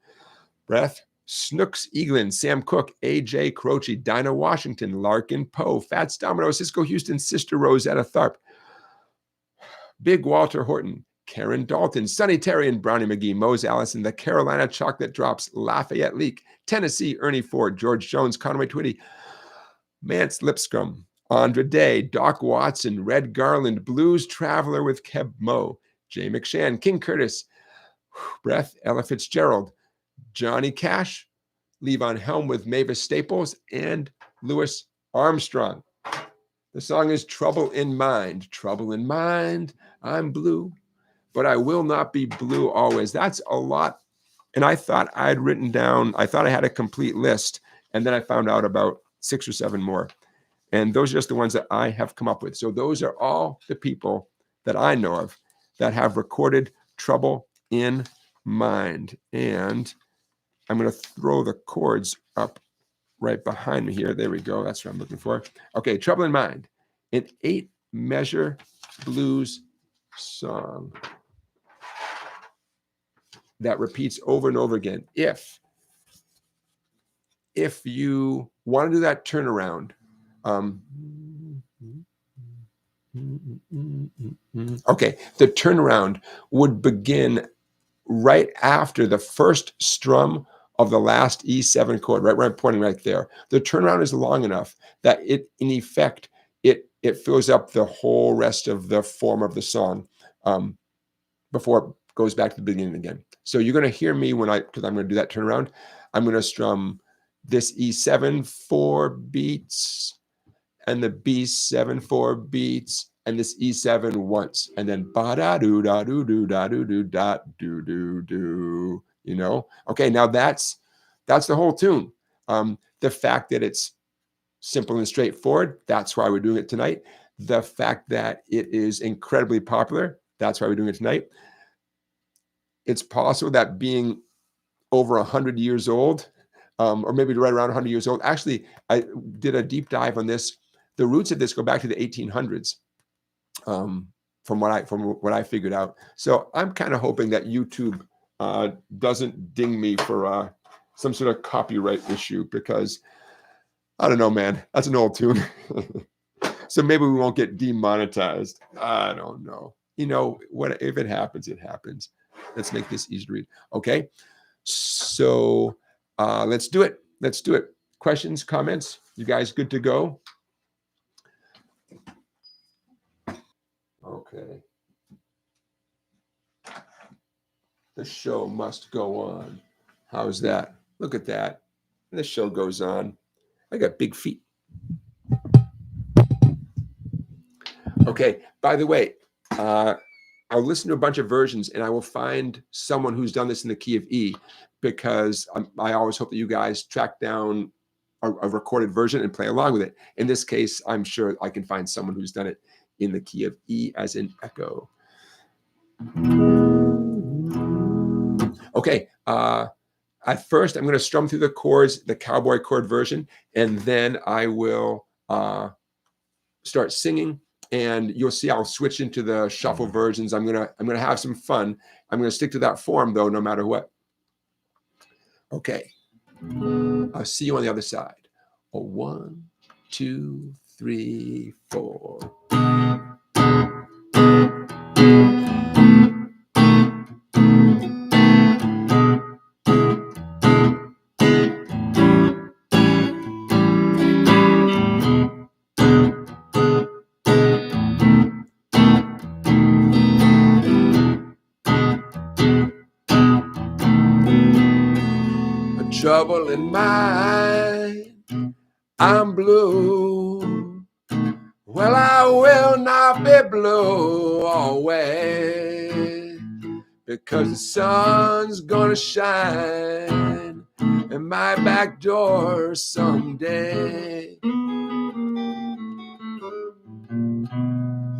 Breath, Snooks Eaglin, Sam Cooke, AJ Croce, Dinah Washington, Larkin Poe, Fats Domino, Cisco Houston, Sister Rosetta Tharp, Big Walter Horton, Karen Dalton, Sonny Terry and Brownie McGee, Mose Allison, the Carolina Chocolate Drops, Lafayette Leak, Tennessee, Ernie Ford, George Jones, Conway Twitty, Mance Lipscomb, Andra Day, Doc Watson, Red Garland, Blues Traveler with Keb Mo, Jay McShann, King Curtis, Breath, Ella Fitzgerald, Johnny Cash, Levon Helm with Mavis Staples, and Louis Armstrong. The song is Trouble in Mind. Trouble in mind, I'm blue, but I will not be blue always. That's a lot. And I thought I'd written down, I thought I had a complete list, and then I found out about 6 or 7 more. And those are just the ones that I have come up with. So those are all the people that I know of that have recorded Trouble in Mind. And I'm going to throw the chords up right behind me here. There we go. That's what I'm looking for. Okay, Trouble in Mind, an 8-measure blues song that repeats over and over again. If you want to do that turnaround, okay, the turnaround would begin right after the first strum of the last E7 chord, right where I'm pointing right there. The turnaround is long enough that it, in effect, it fills up the whole rest of the form of the song before it goes back to the beginning again. So you're going to hear me because I'm going to do that turnaround. I'm going to strum this E7 4 beats and the B7 4 beats and this E7 once, and then ba da do da do do da do do da do do do. You know, okay. Now that's the whole tune. The fact that it's simple and straightforward, that's why we're doing it tonight. The fact that it is incredibly popular, that's why we're doing it tonight. It's possible that being over 100 years old, or maybe right around 100 years old. Actually, I did a deep dive on this. The roots of this go back to the 1800s, from what I figured out. So I'm kind of hoping that YouTube doesn't ding me for some sort of copyright issue, because I don't know, man. That's an old tune. So maybe we won't get demonetized. I don't know. You know, what if it happens, it happens. Let's make this easy to read. Okay. So let's do it. Let's do it. Questions, comments? You guys good to go? Okay. The show must go on. How's that? Look at that. The show goes on. I got big feet. Okay. By the way, I'll listen to a bunch of versions and I will find someone who's done this in the key of E, because I always hope that you guys track down a recorded version and play along with it. In this case, I'm sure I can find someone who's done it in the key of E as in echo. Okay. At first, I'm going to strum through the chords, the cowboy chord version, and then I will start singing. And you'll see I'll switch into the shuffle versions. I'm gonna have some fun. I'm gonna stick to that form though, no matter what. Okay. I'll see you on the other side. 1, 2, 3, 4. Trouble in mind, I'm blue. Well, I will not be blue always, because the sun's gonna shine in my back door someday.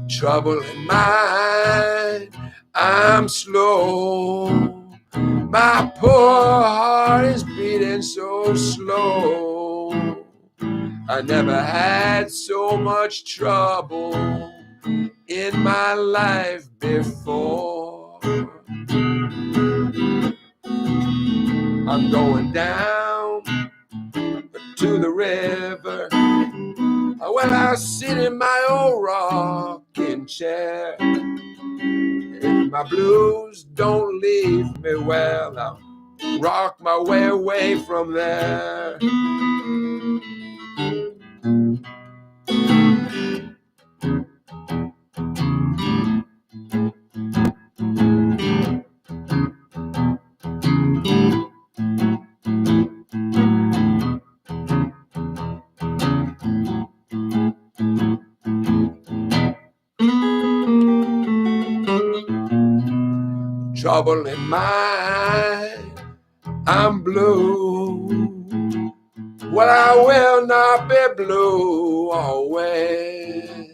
Trouble in mind, I'm slow. My poor heart is beating so slow. I never had so much trouble in my life before. I'm going down to the river. Well, I sit in my old rocking chair. If my blues don't leave me, well, I'll rock my way away from there. Trouble in mind, I'm blue. Well, I will not be blue always,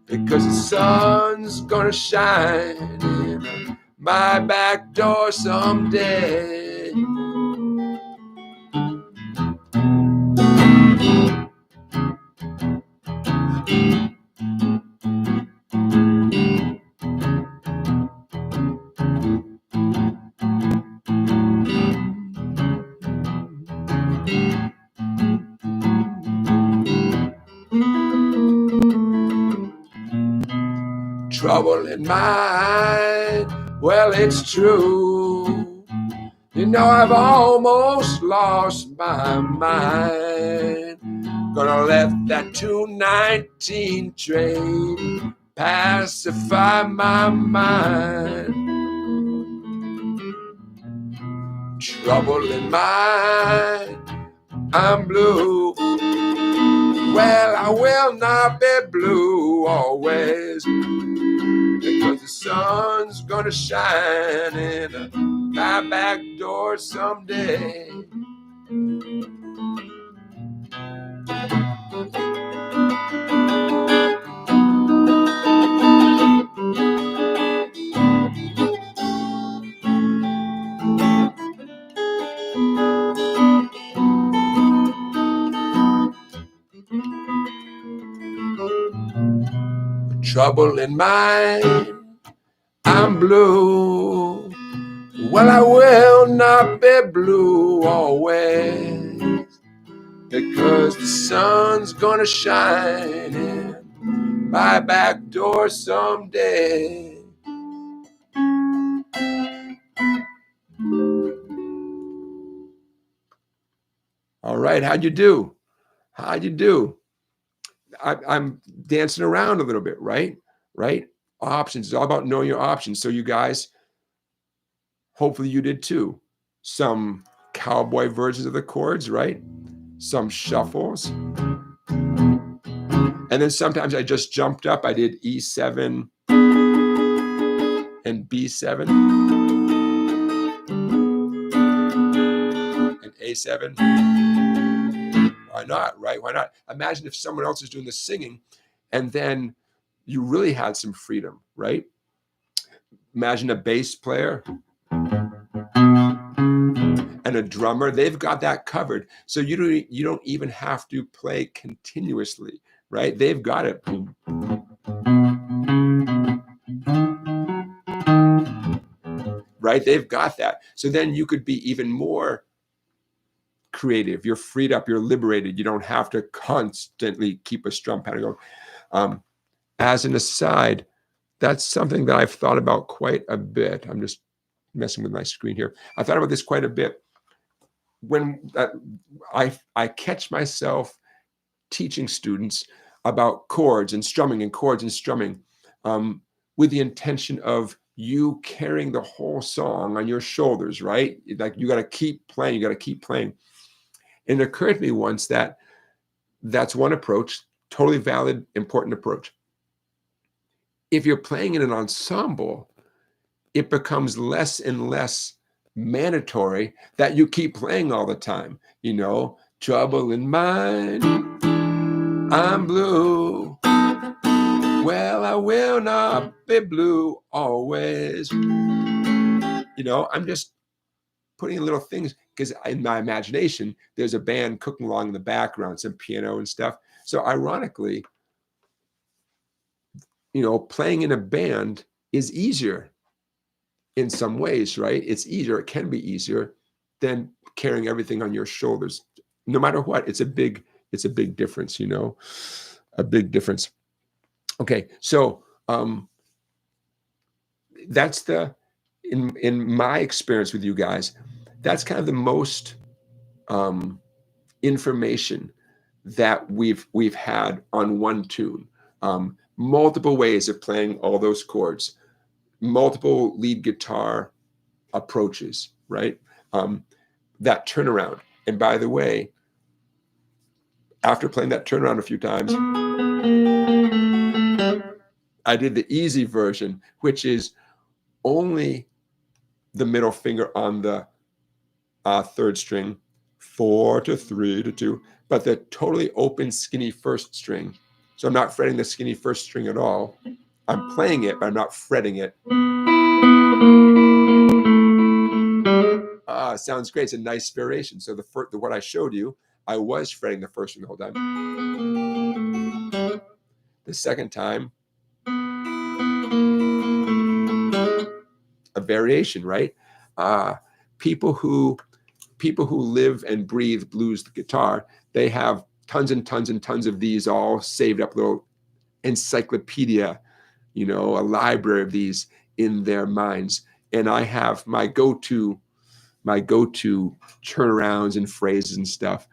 because the sun's gonna shine in my back door someday. Trouble in mind, well, it's true. You know, I've almost lost my mind. Gonna let that 219 train pacify my mind. Trouble in mind, I'm blue. Well, I will not be blue always, because the sun's gonna shine in my back door someday. Trouble in mind, I'm blue. Well, I will not be blue always, because the sun's gonna shine in my back door someday. All right, how'd you do? How'd you do? I'm dancing around a little bit, right? Right? Options. It's all about knowing your options. So you guys, hopefully you did too. Some cowboy versions of the chords, right? Some shuffles. And then sometimes I just jumped up. I did E7 and B7 and A7. Why not, right? Why not? Imagine if someone else is doing the singing and then you really had some freedom, right? Imagine a bass player and a drummer. They've got that covered. So you don't even have to play continuously, right? They've got it. Right? They've got that. So then you could be even more creative. You're freed up. You're liberated. You don't have to constantly keep a strum pattern going. As an aside, that's something that I've thought about quite a bit. I'm just messing with my screen here. I thought about this quite a bit. When I catch myself teaching students about chords and strumming with the intention of you carrying the whole song on your shoulders, right? Like you got to keep playing, you got to keep playing. And it occurred to me once that that's one approach, totally valid, important approach. If you're playing in an ensemble, it becomes less and less mandatory that you keep playing all the time. You know, trouble in mind, I'm blue. Well, I will not be blue always. You know, I'm just putting in little things because in my imagination, there's a band cooking along in the background, some piano and stuff. So ironically, you know, playing in a band is easier in some ways, right? It's easier. It can be easier than carrying everything on your shoulders. no matter what, it's a big difference, you know, a big difference. Okay, so that's in my experience with you guys, that's kind of the most information that we've had on one tune. Multiple ways of playing all those chords, multiple lead guitar approaches, right? That turnaround. And by the way, after playing that turnaround a few times, I did the easy version, which is only the middle finger on the third string, 4 to 3 to 2, but the totally open, skinny first string. So I'm not fretting the skinny first string at all. I'm playing it, but I'm not fretting it. Sounds great. It's a nice variation. So what I showed you, I was fretting the first string the whole time. The second time, a variation, right? People who live and breathe blues guitar, they have tons and tons and tons of these all saved up, little encyclopedia, you know, a library of these in their minds. And I have my go-to turnarounds and phrases and stuff.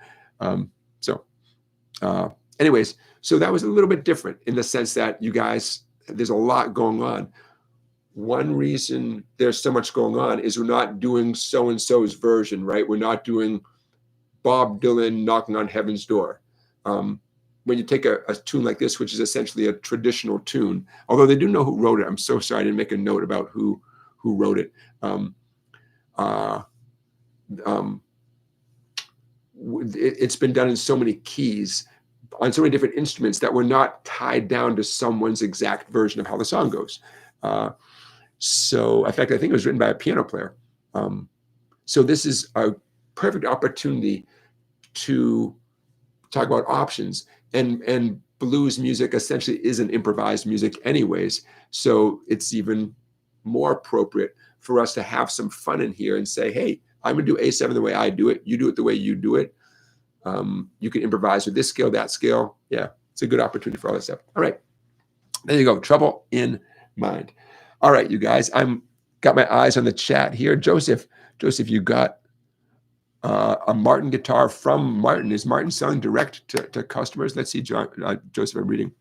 Anyways, so that was a little bit different in the sense that you guys, there's a lot going on. One reason there's so much going on is we're not doing so-and-so's version, right? We're not doing Bob Dylan knocking on heaven's door. When you take a tune like this, which is essentially a traditional tune, although they do know who wrote it. I'm so sorry I didn't make a note about who wrote it. It's been done in so many keys, on so many different instruments, that we're not tied down to someone's exact version of how the song goes. So, in fact, I think it was written by a piano player. So this is a perfect opportunity to talk about options. And blues music essentially isn't improvised music anyways. So it's even more appropriate for us to have some fun in here and say, hey, I'm going to do A7 the way I do it. You do it the way you do it. You can improvise with this scale, that scale. Yeah, it's a good opportunity for all that stuff. All right. There you go. Trouble in Mind. All right, you guys. Got my eyes on the chat here. Joseph, you got a Martin guitar from Martin. Is Martin selling direct to customers? Let's see, Joseph, I'm reading.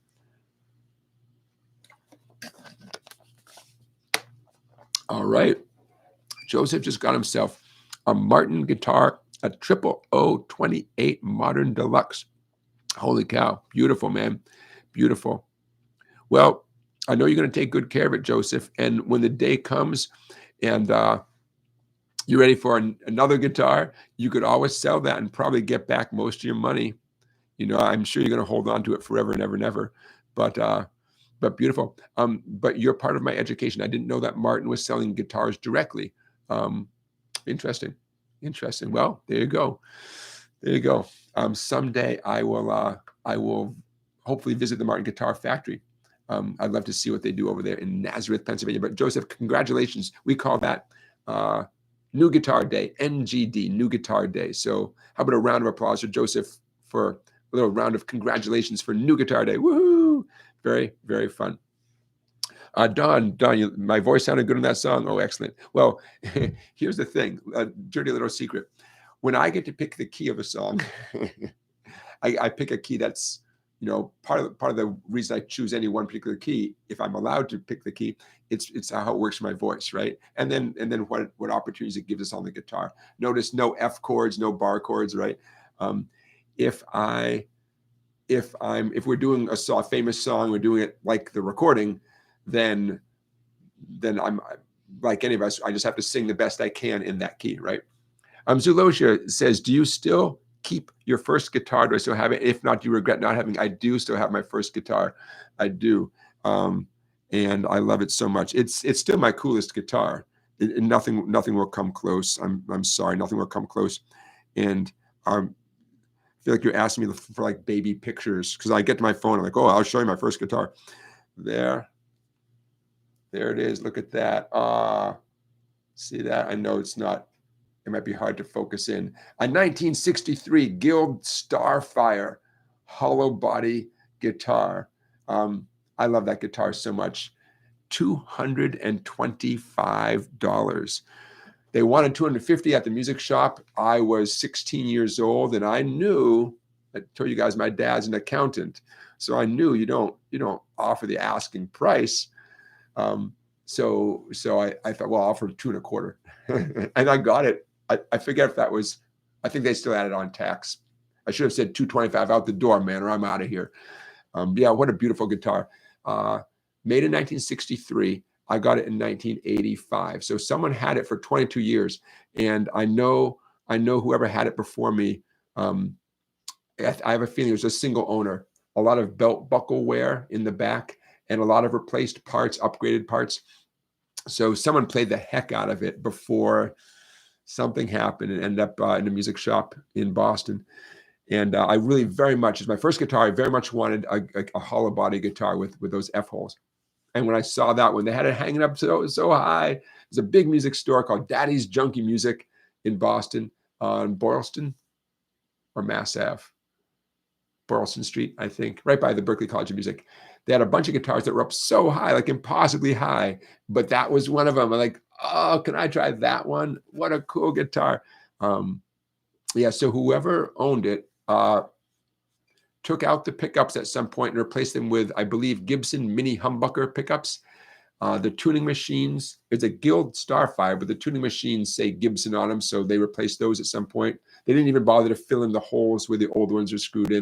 All right. Joseph just got himself a Martin guitar, a 0028 Modern Deluxe. Holy cow. Beautiful, man. Beautiful. Well, I know you're going to take good care of it, Joseph. And when the day comes and you're ready for another guitar, you could always sell that and probably get back most of your money. You know, I'm sure you're going to hold on to it forever and ever and ever. But beautiful. But you're part of my education. I didn't know that Martin was selling guitars directly. Interesting. Well, there you go. Someday I will hopefully visit the Martin Guitar Factory. I'd love to see what they do over there in Nazareth, Pennsylvania. But Joseph, congratulations. We call that New Guitar Day, NGD, New Guitar Day. So how about a round of applause for Joseph for a little round of congratulations for New Guitar Day. Woohoo! Very, very fun. Don, my voice sounded good in that song. Oh, excellent. Well, here's the thing, a dirty little secret. When I get to pick the key of a song, I pick a key that's, you know, part of the reason I choose any one particular key, if I'm allowed to pick the key, it's how it works for my voice, right? And then what opportunities it gives us on the guitar. Notice no F chords, no bar chords, right? If we're doing a famous song, we're doing it like the recording, then I'm like any of us, I just have to sing the best I can in that key, right? Zulosia says, do you still keep your first guitar? Do I still have it? If not, do you regret not having? I do still have my first guitar. I do. And I love it so much. It's still my coolest guitar. Nothing will come close. I'm sorry, nothing will come close. And I feel like you're asking me for like baby pictures, because I get to my phone, I'm like, oh, I'll show you my first guitar. There it is. Look at that. See that? I know it's not It might be hard to focus in. A 1963 Guild Starfire hollow body guitar. I love that guitar so much. $225. They wanted $250 at the music shop. I was 16 years old, and I knew, I told you guys my dad's an accountant, so I knew you don't offer the asking price. So I thought, well, I'll offer $225, and I got it. I forget if that was, I think they still added on tax. I should have said $225 out the door, man, or I'm out of here. Yeah, what a beautiful guitar. Made in 1963. I got it in 1985. So someone had it for 22 years, and I know whoever had it before me. I have a feeling it was a single owner. A lot of belt buckle wear in the back, and a lot of replaced parts, upgraded parts. So someone played the heck out of it before something happened and ended up in a music shop in Boston. And I really very much, as my first guitar, I very much wanted a hollow body guitar with those F holes. And when I saw that one, they had it hanging up so high. There's a big music store called Daddy's Junkie Music in Boston on Boylston or Mass Ave. Boylston Street, I think, right by the Berklee College of Music. They had a bunch of guitars that were up so high, like impossibly high, but that was one of them. I'm like, oh, can I try that one? What a cool guitar. Yeah, so whoever owned it took out the pickups at some point and replaced them with, I believe, Gibson mini humbucker pickups. The tuning machines, it's a Guild Starfire, but the tuning machines say Gibson on them, so they replaced those at some point. They didn't even bother to fill in the holes where the old ones are screwed in.